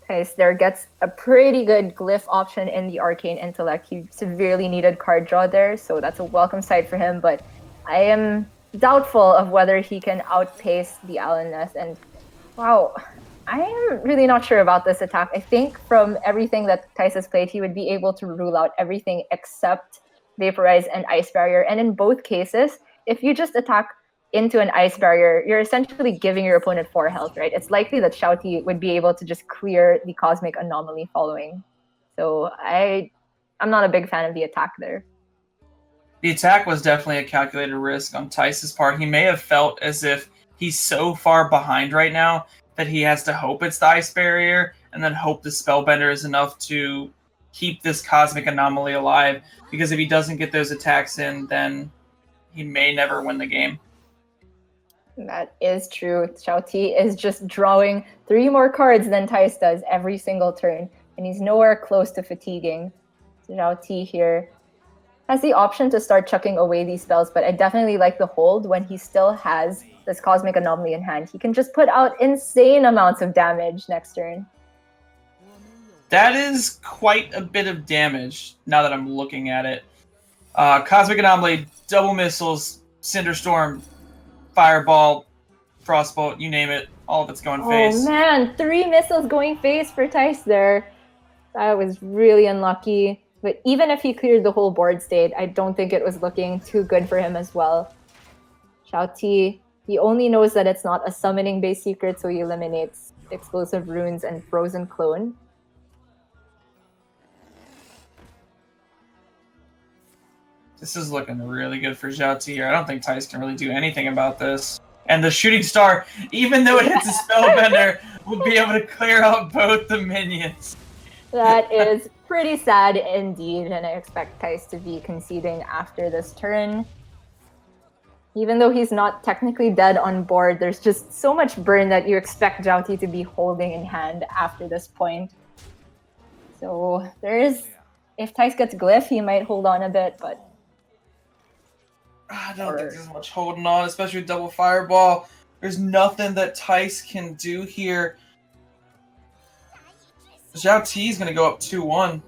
Thijs there gets a pretty good glyph option in the Arcane Intellect. He severely needed card draw there, so that's a welcome sight for him, but I am doubtful of whether he can outpace the Alaneth, and wow, I am really not sure about this attack. I think from everything that Thijs has played, he would be able to rule out everything except Vaporize and Ice Barrier. And in both cases, if you just attack into an Ice Barrier, you're essentially giving your opponent 4 health, right? It's likely that Zhao T would be able to just clear the Cosmic Anomaly following. So I'm not a big fan of the attack there. The attack was definitely a calculated risk on Thijs' part. He may have felt as if he's so far behind right now that he has to hope it's the Ice Barrier, and then hope the Spellbender is enough to keep this Cosmic Anomaly alive, because if he doesn't get those attacks in, then he may never win the game. That is true. Xiao Ti is just drawing 3 more cards than Thijs does every single turn, and he's nowhere close to fatiguing. So Xiao Ti here has the option to start chucking away these spells, but I definitely like the hold when he still has this Cosmic Anomaly in hand. He can just put out insane amounts of damage next turn. That is quite a bit of damage, now that I'm looking at it. Cosmic Anomaly, double missiles, Cinderstorm, Fireball, Frostbolt, you name it, all of it's going face. Oh man, 3 missiles going face for Thijs there. That was really unlucky. But even if he cleared the whole board state, I don't think it was looking too good for him as well. Xiao Ti, he only knows that it's not a summoning-based secret, so he eliminates Explosive Runes and Frozen Clone. This is looking really good for Xiao Ti here. I don't think Thijs can really do anything about this. And the Shooting Star, even though it hits a Spellbender, will be able to clear out both the minions. That is pretty sad indeed, and I expect Thijs to be conceding after this turn. Even though he's not technically dead on board, there's just so much burn that you expect Xiao Ti to be holding in hand after this point. So if Thijs gets Glyph, he might hold on a bit, but I don't think there's much holding on, especially with double Fireball. There's nothing that Thijs can do here. Xiao Ti is going to go up 2-1.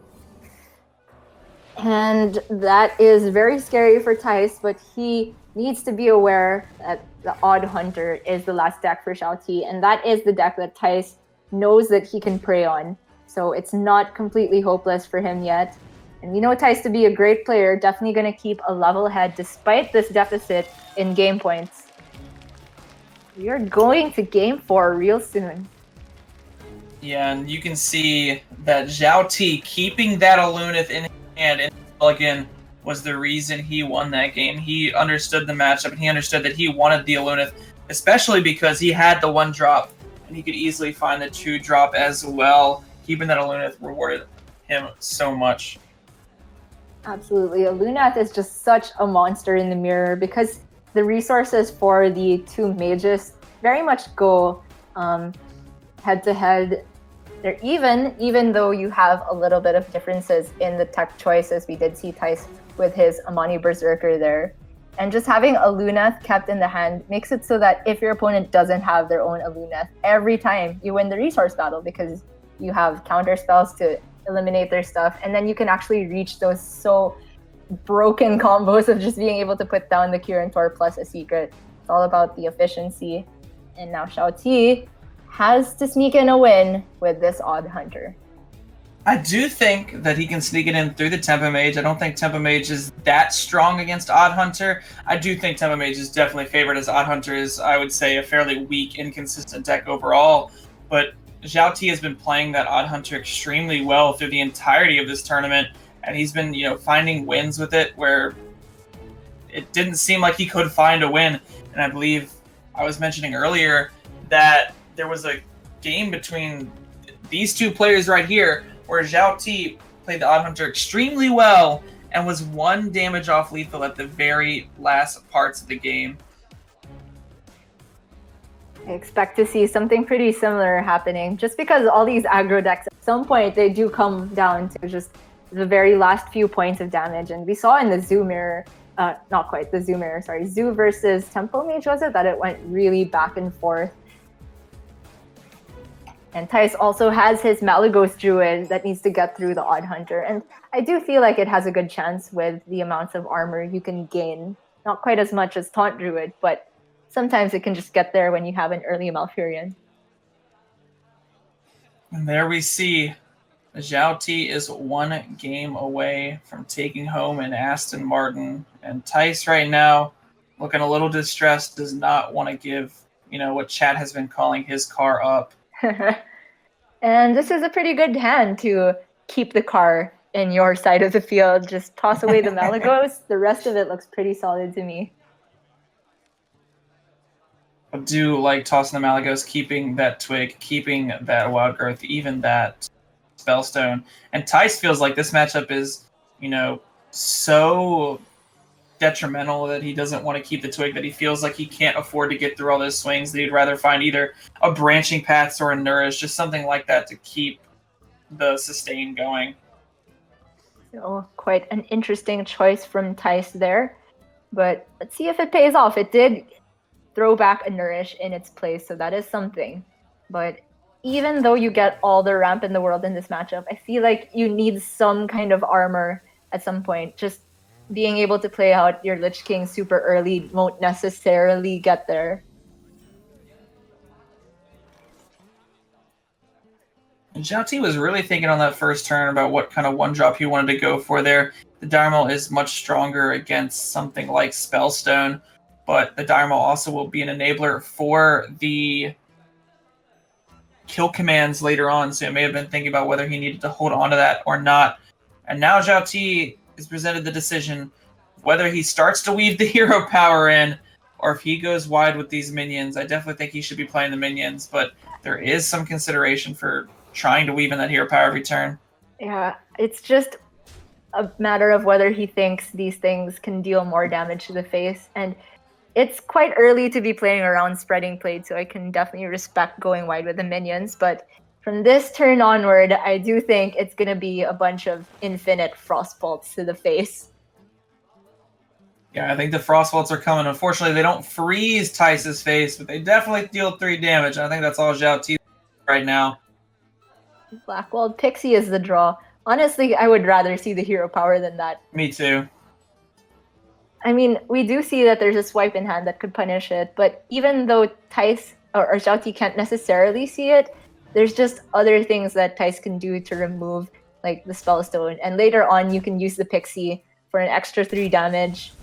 And that is very scary for Thijs, but he needs to be aware that the Odd Hunter is the last deck for Xiao Ti, and that is the deck that Thijs knows that he can prey on. So it's not completely hopeless for him yet. And we know Thijs to be a great player, definitely going to keep a level head despite this deficit in game points. We are going to game 4 real soon. Yeah, and you can see that Xiao Ti keeping that Alunith in his hand in Mulligan was the reason he won that game. He understood the matchup, and he understood that he wanted the Alunith, especially because he had the 1-drop, and he could easily find the 2-drop as well. Keeping that Alunith rewarded him so much. Absolutely. Alunith is just such a monster in the mirror because the resources for the 2 mages very much go head-to-head. They're even though you have a little bit of differences in the tech choices. We did see Thijs with his Amani Berserker there. And just having Alunith kept in the hand makes it so that if your opponent doesn't have their own Alunith, every time you win the resource battle because you have counter spells to eliminate their stuff, and then you can actually reach those so broken combos of just being able to put down the Cure and Tor plus a secret. It's all about the efficiency. And now Xiao Ti has to sneak in a win with this Odd Hunter. I do think that he can sneak it in through the Tempo Mage. I don't think Tempo Mage is that strong against Odd Hunter. I do think Tempo Mage is definitely favored, as Odd Hunter is, I would say, a fairly weak, inconsistent deck overall. But Xiao Ti has been playing that Odd Hunter extremely well through the entirety of this tournament, and he's been, finding wins with it where it didn't seem like he could find a win. And I believe I was mentioning earlier that there was a game between these 2 players right here where Xiao Ti played the Odd Hunter extremely well and was 1 damage off lethal at the very last parts of the game. I expect to see something pretty similar happening just because all these aggro decks, at some point, they do come down to just the very last few points of damage. And we saw in the Zoo Mirror, not quite the Zoo Mirror, sorry, Zoo versus Tempo Mage, was it? That it went really back and forth. And Thijs also has his Malagos Druid that needs to get through the Odd Hunter. And I do feel like it has a good chance with the amounts of armor you can gain. Not quite as much as Taunt Druid, but sometimes it can just get there when you have an early Malfurion. And there we see Xiao Ti is 1 game away from taking home an Aston Martin. And Thijs right now, looking a little distressed, does not want to give, what Chad has been calling his car up. And this is a pretty good hand to keep the car in your side of the field. Just toss away the Malagos. The rest of it looks pretty solid to me. I do like tossing the Malagos, keeping that Twig, keeping that Wild Growth, even that Spellstone. And Thijs feels like this matchup is, so detrimental that he doesn't want to keep the Twig, that he feels like he can't afford to get through all those swings, that he'd rather find either a Branching Paths or a Nourish, just something like that to keep the sustain going. So quite an interesting choice from Thijs there. But let's see if it pays off. It did throw back a Nourish in its place, so that is something. But even though you get all the ramp in the world in this matchup, I feel like you need some kind of armor at some point. Just being able to play out your Lich King super early won't necessarily get there. And Zhao Ti was really thinking on that first turn about what kind of one-drop he wanted to go for there. The Dire is much stronger against something like Spellstone, but the Dire also will be an enabler for the kill commands later on, so he may have been thinking about whether he needed to hold on to that or not. And now Zhao Ti is presented the decision whether he starts to weave the hero power in or if he goes wide with these minions. I definitely think he should be playing the minions, but there is some consideration for trying to weave in that hero power every turn. Yeah, it's just a matter of whether he thinks these things can deal more damage to the face. And it's quite early to be playing around spreading plate, so I can definitely respect going wide with the minions. But from this turn onward, I do think it's going to be a bunch of infinite frost bolts to the face. Yeah, I think the Frostbolts are coming. Unfortunately, they don't freeze Thijs' face, but they definitely deal 3 damage. And I think that's all Zhao Ti right now. Blackwalled Pixie is the draw. Honestly, I would rather see the hero power than that. Me too. I mean, we do see that there's a swipe in hand that could punish it, but even though Thijs or Zhao Ti can't necessarily see it, there's just other things that Thijs can do to remove, like the Spellstone. And later on, you can use the Pixie for an extra 3 damage.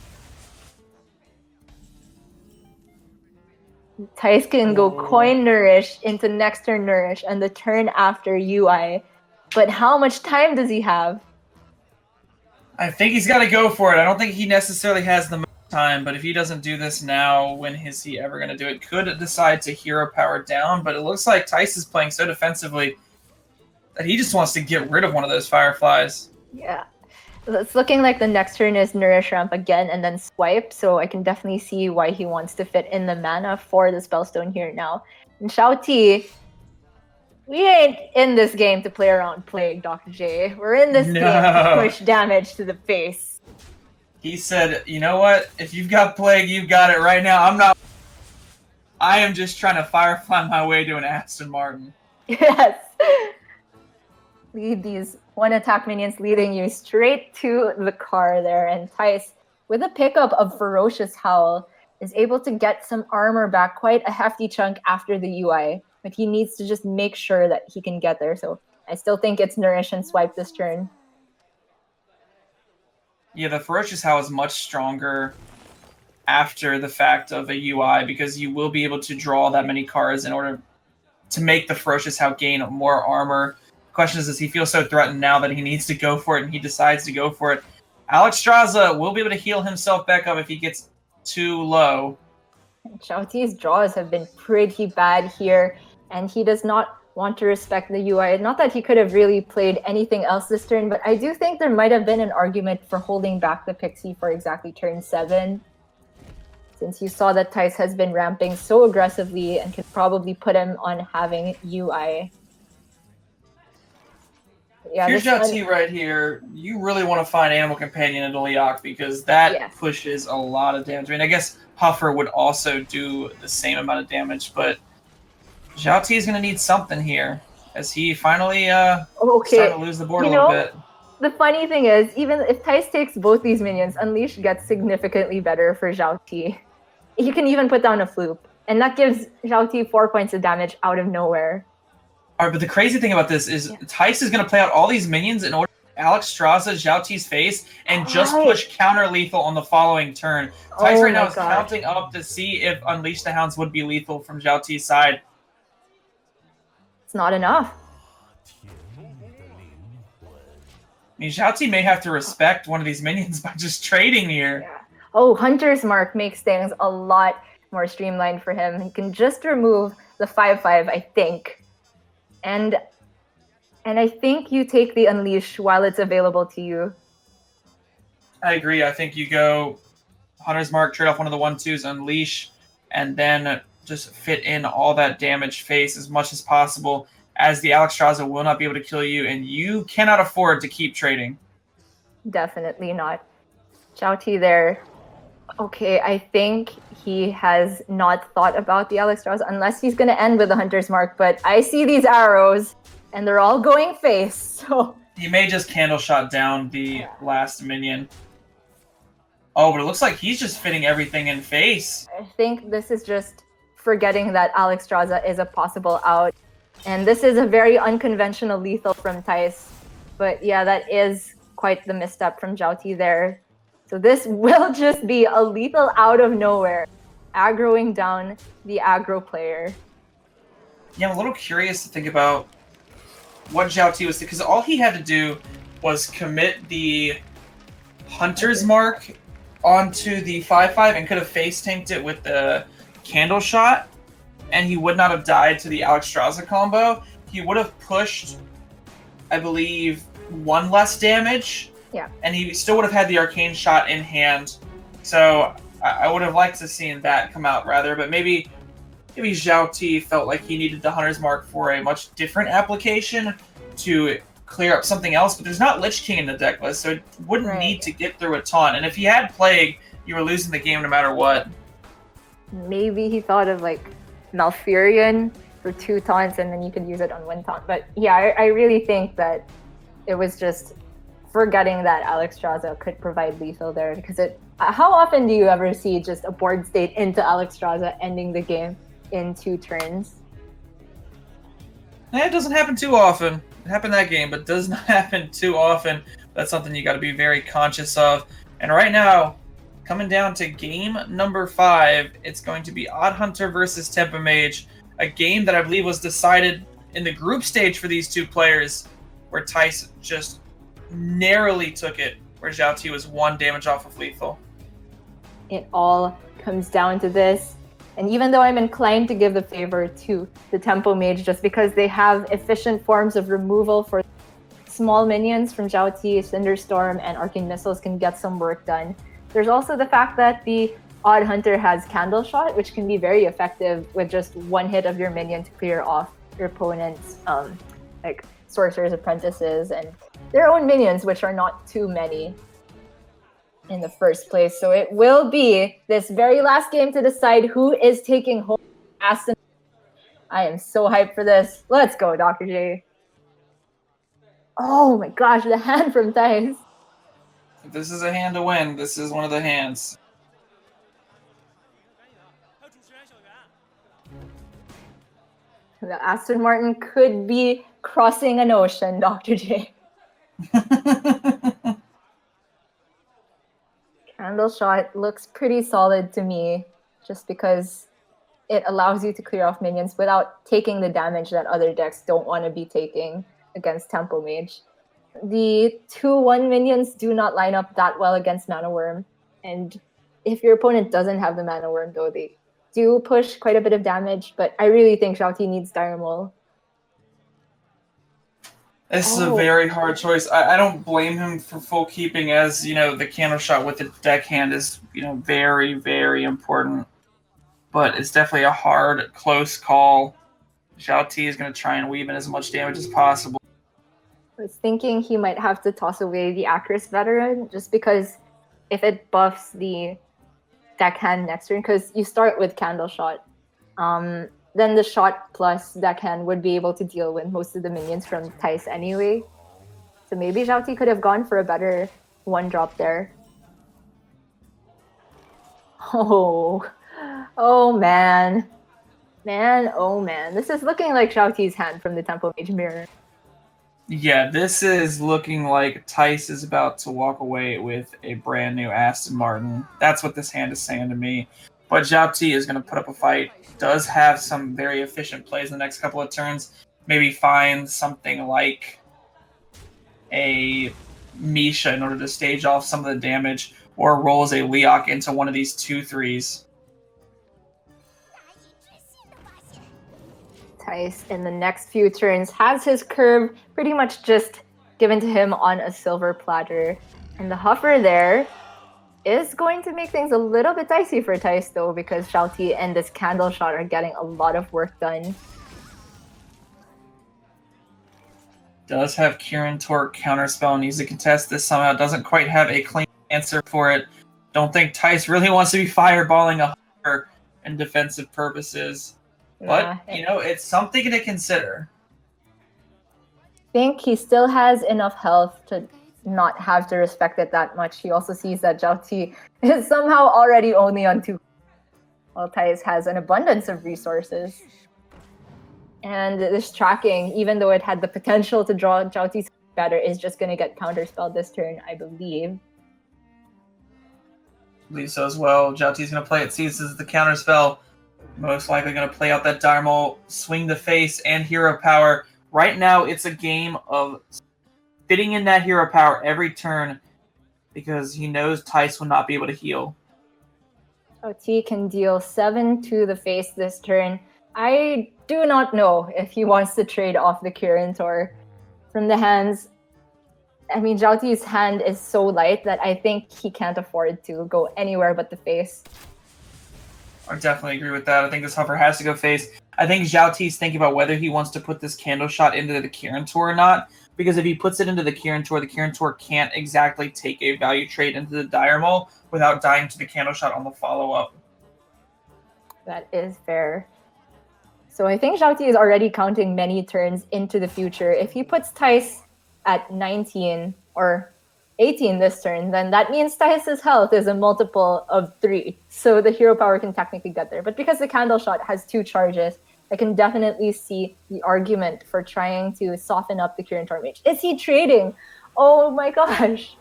Thijs can go coin Nourish into next turn Nourish and the turn after UI. But how much time does he have? I think he's got to go for it. I don't think he necessarily has the most time, but if he doesn't do this now, when is he ever going to do it? Could decide to hero power down, but it looks like Thijs is playing so defensively that he just wants to get rid of one of those Fireflies. Yeah. It's looking like the next turn is Nourish Ramp again and then Swipe, so I can definitely see why he wants to fit in the mana for the Spellstone here now. And Zhao Ti, we ain't in this game to play around Plague, Dr. J. We're in this game to push damage to the face. He said, you know what? If you've got Plague, you've got it right now. I am just trying to Firefly my way to an Aston Martin. Yes. Lead these 1-attack minions leading you straight to the car there. And Thijs, with a pickup of Ferocious Howl, is able to get some armor back, quite a hefty chunk after the UI. But he needs to just make sure that he can get there. So I still think it's Nourish and Swipe this turn. Yeah, the Ferocious Howl is much stronger after the fact of a UI because you will be able to draw that many cards in order to make the Ferocious Howl gain more armor. The question is, does he feel so threatened now that he needs to go for it and he decides to go for it? Alexstrasza will be able to heal himself back up if he gets too low. Zhao Ti's draws have been pretty bad here, and he does not want to respect the UI. Not that he could have really played anything else this turn, but I do think there might have been an argument for holding back the Pixie for exactly turn 7. Since you saw that Thijs has been ramping so aggressively and could probably put him on having UI. Yeah, here's Zhao Ti right here. You really want to find Animal Companion into Leok because that pushes a lot of damage. I mean, I guess Puffer would also do the same amount of damage, but Zhao Ti is going to need something here as he finally starting to lose the board a little bit. The funny thing is, even if Thijs takes both these minions, Unleash gets significantly better for Zhao Ti. He can even put down a Floop, and that gives Zhao Ti 4 points of damage out of nowhere. All right, but the crazy thing about this is Thijs is going to play out all these minions in order to Alexstrasza Zhao Ti's face and just push counter lethal on the following turn. Thijs right now is counting up to see if Unleash the Hounds would be lethal from Zhao Ti's side. It's not enough. I mean, Zhao Ti may have to respect one of these minions by just trading here. Yeah. Oh, Hunter's Mark makes things a lot more streamlined for him. He can just remove the 5/5, I think. And I think you take the Unleash while it's available to you. I agree. I think you go Hunter's Mark, trade off one of the 1/2s, Unleash, and then just fit in all that damage face as much as possible, as the Alexstrasza will not be able to kill you, and you cannot afford to keep trading. Definitely not. Zhao there. Okay, I think he has not thought about the Alexstrasza unless he's going to end with the Hunter's Mark, but I see these arrows, and they're all going face, so... He may just candle shot down the last minion. Oh, but it looks like he's just fitting everything in face. I think this is just forgetting that Alexstrasza is a possible out. And this is a very unconventional lethal from Thijs. But yeah, that is quite the misstep from Zhao there. So this will just be a lethal out of nowhere, aggroing down the aggro player. Yeah, I'm a little curious to think about what Zhao was, because all he had to do was commit the Hunter's Mark onto the 5/5 and could have face tanked it with the candle shot, and he would not have died to the Alexstrasza combo. He would have pushed, I believe, 1 less damage. Yeah. And he still would have had the arcane shot in hand. So I would have liked to seen that come out rather, but maybe Zhao felt like he needed the Hunter's Mark for a much different application to clear up something else, but there's not Lich King in the deck list, so it wouldn't need to get through a ton. And if he had Plague, you were losing the game no matter what. Maybe he thought of like Malfurion for 2 taunts and then you could use it on 1 taunt. But yeah, I really think that it was just forgetting that Alexstrasza could provide lethal there, because how often do you ever see just a board state into Alexstrasza ending the game in 2 turns? It doesn't happen too often. It happened that game, but does not happen too often. That's something you got to be very conscious of. And right now, coming down to game number 5, it's going to be Odd Hunter versus Tempo Mage, a game that I believe was decided in the group stage for these 2 players, where Thijs just narrowly took it, where Zhao was 1 damage off of lethal. It all comes down to this. And even though I'm inclined to give the favor to the Tempo Mage just because they have efficient forms of removal for small minions from Zhao, Cinderstorm, and Arcane Missiles can get some work done, there's also the fact that the Odd Hunter has Candle Shot, which can be very effective with just 1 hit of your minion to clear off your opponent's like Sorcerer's Apprentices and their own minions, which are not too many in the first place. So it will be this very last game to decide who is taking home Aston. I am so hyped for this. Let's go, Dr. J. Oh my gosh, the hand from Thijs. If this is a hand to win, this is one of the hands. The Aston Martin could be crossing an ocean, Dr. J. Candle Shot looks pretty solid to me, just because it allows you to clear off minions without taking the damage that other decks don't want to be taking against Tempo Mage. The 2/1 minions do not line up that well against Mana Worm, and if your opponent doesn't have the Mana Worm, though, they do push quite a bit of damage, but I really think Zhao needs Dire Maul. This is a very hard choice. I don't blame him for full keeping, as, you know, the candle shot with the deckhand is, you know, very, very important. But it's definitely a hard, close call. Zhao is going to try and weave in as much damage as possible. I was thinking he might have to toss away the Acris Veteran, just because if it buffs the deckhand next turn, because you start with Candle Shot, then the shot plus deckhand would be able to deal with most of the minions from Thijs anyway. So maybe Zhao could have gone for a better 1-drop there. Oh man. Oh man. This is looking like Zhao hand from the Tempo Mage mirror. Yeah, this is looking like Thijs is about to walk away with a brand new Aston Martin. That's what this hand is saying to me. But Zhao is going to put up a fight. Does have some very efficient plays in the next couple of turns. Maybe find something like a Misha in order to stage off some of the damage, or rolls a Leok into one of these 2/3s. Thijs in the next few turns has his curve pretty much just given to him on a silver platter. And the Huffer there is going to make things a little bit dicey for Thijs though, because Xiaoti and this Candle Shot are getting a lot of work done. Does have Kirin Torque counterspell, needs to contest this somehow, doesn't quite have a clean answer for it. Don't think Thijs really wants to be fireballing a Huffer in defensive purposes. But, it's something to consider. I think he still has enough health to not have to respect it that much. He also sees that Xiaoti is somehow already only on 2, while Thijs has an abundance of resources. And this tracking, even though it had the potential to draw Xiaoti's better, is just going to get counterspelled this turn, I believe. I believe so as well. Xiaoti's going to play it, sees this as the counterspell. Most likely going to play out that Dire Maul, swing the face, and hero power. Right now, it's a game of fitting in that hero power every turn because he knows Thijs will not be able to heal. Xiaoti can deal 7 to the face this turn. I do not know if he wants to trade off the Kirin Tor from the hands. I mean, Xiaoti's hand is so light that I think he can't afford to go anywhere but the face. I definitely agree with that. I think this Huffer has to go face. I think Xiaoti's thinking about whether he wants to put this Candle Shot into the Kirin Tor or not, because if he puts it into the Kirin Tor can't exactly take a value trade into the Dire Maul without dying to the Candle Shot on the follow-up. That is fair. So I think Xiaoti is already counting many turns into the future. If he puts Thijs at 19 or 18 this turn, then that means Thijs' health is a multiple of 3. So the hero power can technically get there. But because the Candle Shot has 2 charges, I can definitely see the argument for trying to soften up the Kirin Tor mage. Is he trading? Oh my gosh.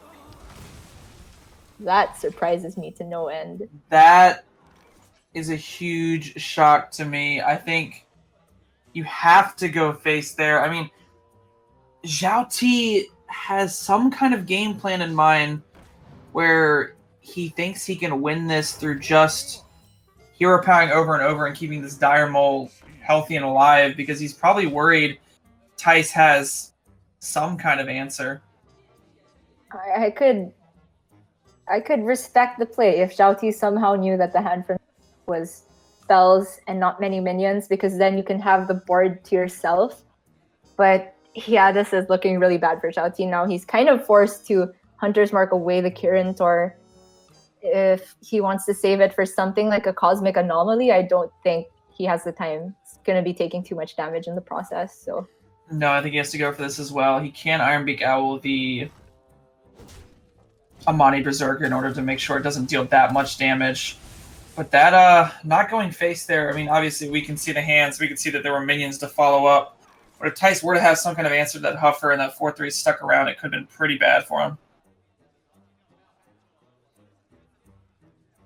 That surprises me to no end. That is a huge shock to me. I think you have to go face there. I mean, Xiaoti has some kind of game plan in mind where he thinks he can win this through just hero powering over and over and keeping this Dire Maul healthy and alive, because he's probably worried Thijs has some kind of answer. I could respect the play if Xiaoti somehow knew that the hand from was spells and not many minions, because then you can have the board to yourself. But yeah, this is looking really bad for Xiaoti now. He's kind of forced to Hunter's Mark away the Kirin Tor. If he wants to save it for something like a Cosmic Anomaly, I don't think he has the time. It's going to be taking too much damage in the process. So no, I think he has to go for this as well. He can Ironbeak Owl the Amani Berserker in order to make sure it doesn't deal that much damage. But that, not going face there, I mean, obviously we can see the hands, we can see that there were minions to follow up. But if Thijs were to have some kind of answer to that Huffer and that 4-3 stuck around, it could have been pretty bad for him.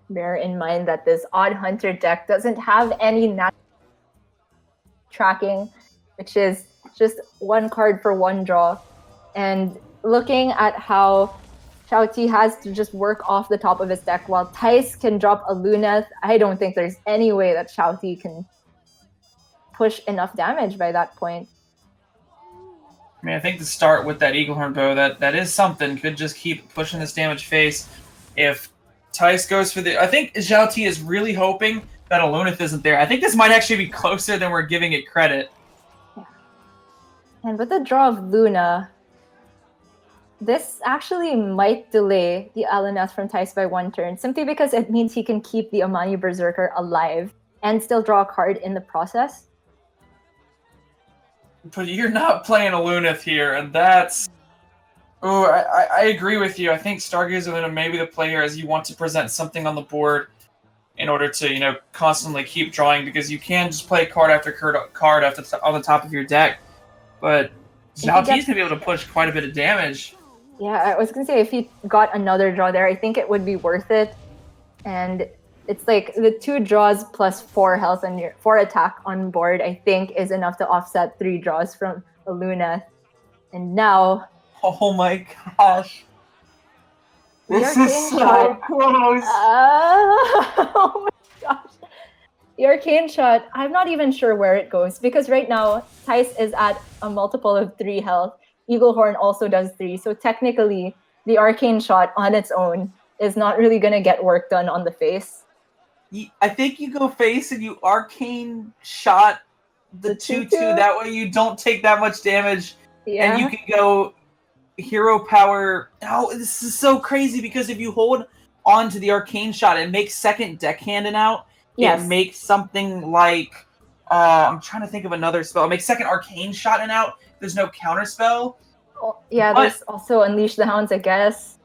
Bear in mind that this Odd Hunter deck doesn't have any natural tracking, which is just 1 card for 1 draw. And looking at how Xiaoti has to just work off the top of his deck while Thijs can drop a Luneth, I don't think there's any way that Xiaoti can push enough damage by that point. I mean, I think to start with that Eaglehorn bow, that is something. Could just keep pushing this damage face. If Thijs goes for the... I think Xiaoti is really hoping that a Luneth isn't there. I think this might actually be closer than we're giving it credit. Yeah. And with the draw of Luna, this actually might delay the Alaneth from Thijs by 1 turn, simply because it means he can keep the Amani Berserker alive and still draw a card in the process. But you're not playing a Luneth here, and that's... Oh, I agree with you. I think Stargazer Luna may be the play here, as you want to present something on the board in order to, constantly keep drawing, because you can just play card after card on the top of your deck. But Xiaoti's going to be able to push quite a bit of damage. Yeah, I was going to say, if he got another draw there, I think it would be worth it. And it's like the 2 draws plus 4 health and 4 attack on board, I think, is enough to offset 3 draws from a Luneth. And now... Oh my gosh. This is so close. Oh my gosh. The arcane shot, I'm not even sure where it goes because right now Thijs is at a multiple of 3 health. Eaglehorn also does 3, so technically the arcane shot on its own is not really gonna get work done on the face. I think you go face and you arcane shot the 2/2. That way you don't take that much damage, and you can go hero power. Oh, this is so crazy because if you hold on to the arcane shot, it makes second deckhand out. Yes. It makes something like I'm trying to think of another spell. It makes second arcane shot and out. There's no counter spell. Oh, yeah, but there's also Unleash the Hounds, I guess.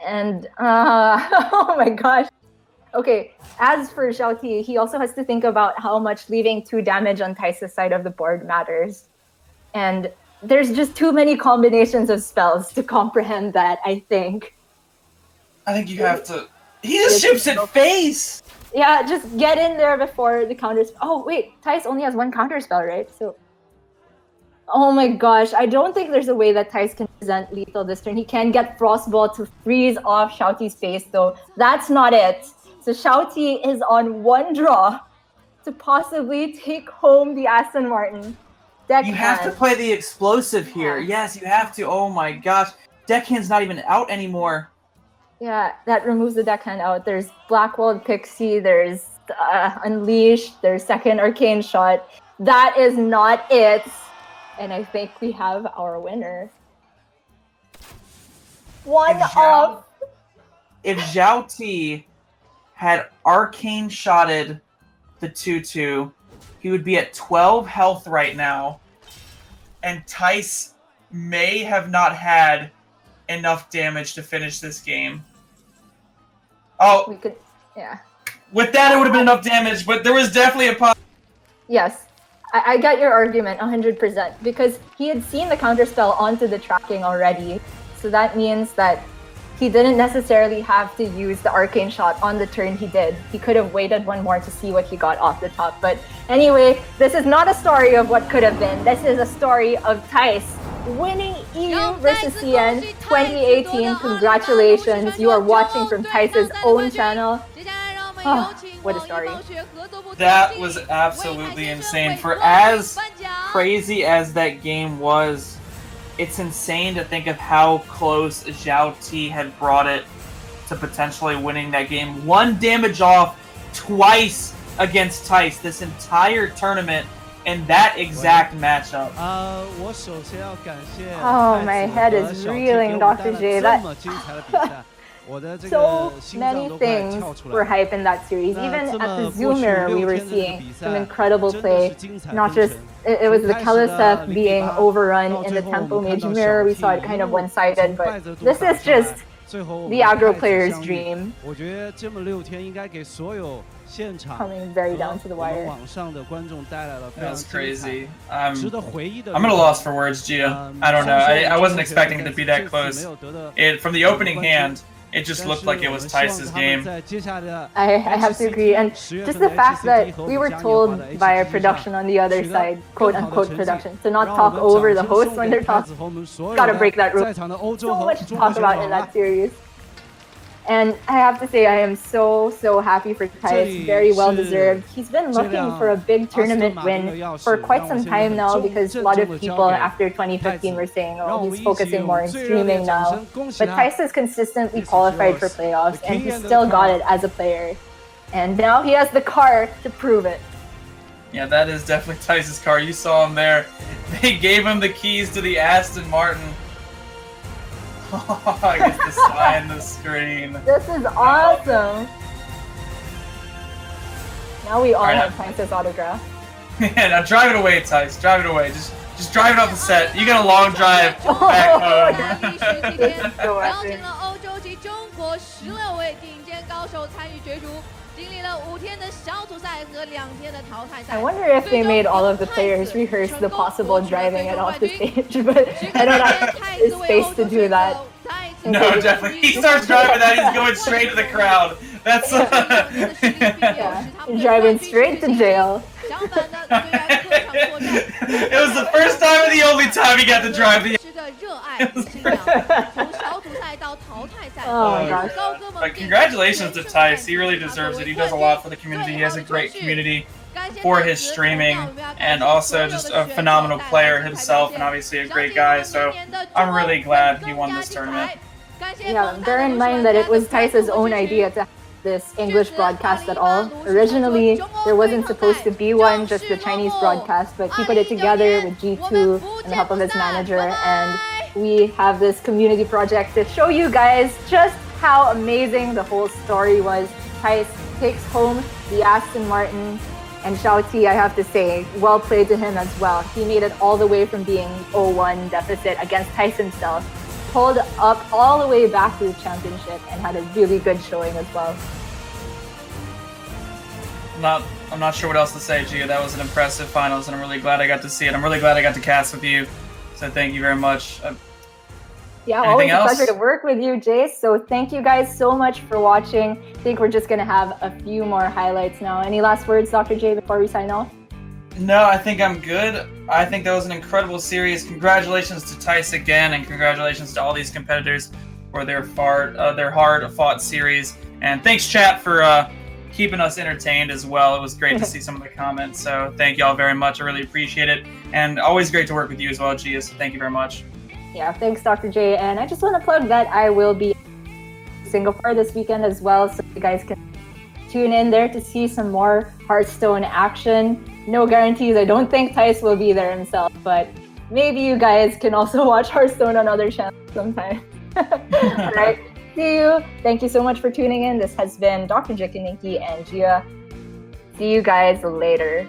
And oh my gosh. Okay, as for Xiaoti, he also has to think about how much leaving 2 damage on Thijs' side of the board matters. And there's just too many combinations of spells to comprehend that, I think. I think you have to... He just ships it face! Yeah, just get in there before the counter spell. Oh, wait, Thijs only has 1 counter spell, right? So, oh my gosh, I don't think there's a way that Thijs can present lethal this turn. He can get Frostball to freeze off Xiaoti's face, though. That's not it. So Xiaoti is on 1 draw to possibly take home the Aston Martin. You have to play the explosive here. Yes, you have to. Oh my gosh. Deckhand's not even out anymore. Yeah, that removes the deckhand out. There's Blackwalled Pixie, there's Unleash, there's second Arcane Shot. That is not it. And I think we have our winner. If Xiaoti had arcane shotted the 2/2, he would be at 12 health right now. And Thijs may have not had enough damage to finish this game. Oh, we could, yeah. With that, it would have been enough damage, but there was definitely a Yes, I get your argument 100% because he had seen the counterspell onto the tracking already. So that means that he didn't necessarily have to use the arcane shot on the turn he did. He could have waited 1 more to see what he got off the top. But anyway, this is not a story of what could have been. This is a story of Thijs winning EU versus CN 2018. Congratulations. You are watching from Thijs' own channel. Oh, what a story. That was absolutely insane. For as crazy as that game was, it's insane to think of how close Xiaoti had brought it to potentially winning that game. 1 damage off twice against Thijs this entire tournament in that exact matchup. Oh, my head is reeling, Dr. J. So many things were hype in that series. Even at the Zoom mirror, we were seeing some incredible play. Not just, it was the Keliseth being overrun in the Tempo Mage mirror. We saw it kind of one-sided, but this is just the aggro player's dream. Coming very down to the wire. That's crazy. I'm at a loss for words, Gia. I don't know. I wasn't expecting it to be that close. From the opening hand, it just looked like it was Thijs' game. I have to agree. And just the fact that we were told by our production on the other side, quote-unquote production, to not talk over the host when they're talking. Gotta break that rule. So much to talk about in that series. And I have to say, I am so happy for Thijs. Very well deserved. He's been looking for a big tournament win for quite some time now because a lot of people after 2015 were saying, oh, he's focusing more on streaming now. But Thijs has consistently qualified for playoffs and he still got it as a player. And now he has the car to prove it. Yeah, that is definitely Thijs' car. You saw him there. They gave him the keys to the Aston Martin. I get the sign the screen. This is awesome. Now we all have Thijs' autograph. Yeah, now drive it away, Thijs. Drive it away. Just drive it off the set. You got a long drive back home. This is so epic. I wonder if they made all of the players rehearse the possible driving it off the stage, but I don't have his space to do that. No, definitely. He starts driving that, he's going straight to the crowd. That's yeah, driving straight to jail. It was the first time and the only time he got to drive the Oh my gosh. But congratulations to Thijs. He really deserves it. He does a lot for the community. He has a great community for his streaming, and also just a phenomenal player himself, and obviously a great guy. So I'm really glad he won this tournament. Yeah, bear in mind that it was Thijs' own idea to have this English broadcast at all. Originally, there wasn't supposed to be one, just the Chinese broadcast, but he put it together with G2 and the help of his manager, and we have this community project to show you guys just how amazing the whole story was. Thijs takes home the Aston Martin, and Xiaoti, I have to say, well played to him as well. He made it all the way from being 0-1 deficit against Thijs himself, pulled up all the way back to the championship, and had a really good showing as well. I'm not sure what else to say, Gia. That was an impressive finals, and I'm really glad I got to see it. I'm really glad I got to cast with you. So thank you very much. Yeah, always a pleasure to work with you, Jace. So thank you guys so much for watching. I think we're just going to have a few more highlights now. Any last words, Dr. J, before we sign off? No, I think I'm good. I think that was an incredible series. Congratulations to Thijs again, and congratulations to all these competitors for their hard-fought series. And thanks, chat, for keeping us entertained as well. It was great to see some of the comments. So thank you all very much. I really appreciate it. And always great to work with you as well, Gia. So thank you very much. Yeah, thanks, Dr. J. And I just want to plug that I will be in Singapore this weekend as well, so you guys can tune in there to see some more Hearthstone action. No guarantees. I don't think Thijs will be there himself, but maybe you guys can also watch Hearthstone on other channels sometime. All right, see you. Thank you so much for tuning in. This has been Dr. Jikininki and Gia. See you guys later.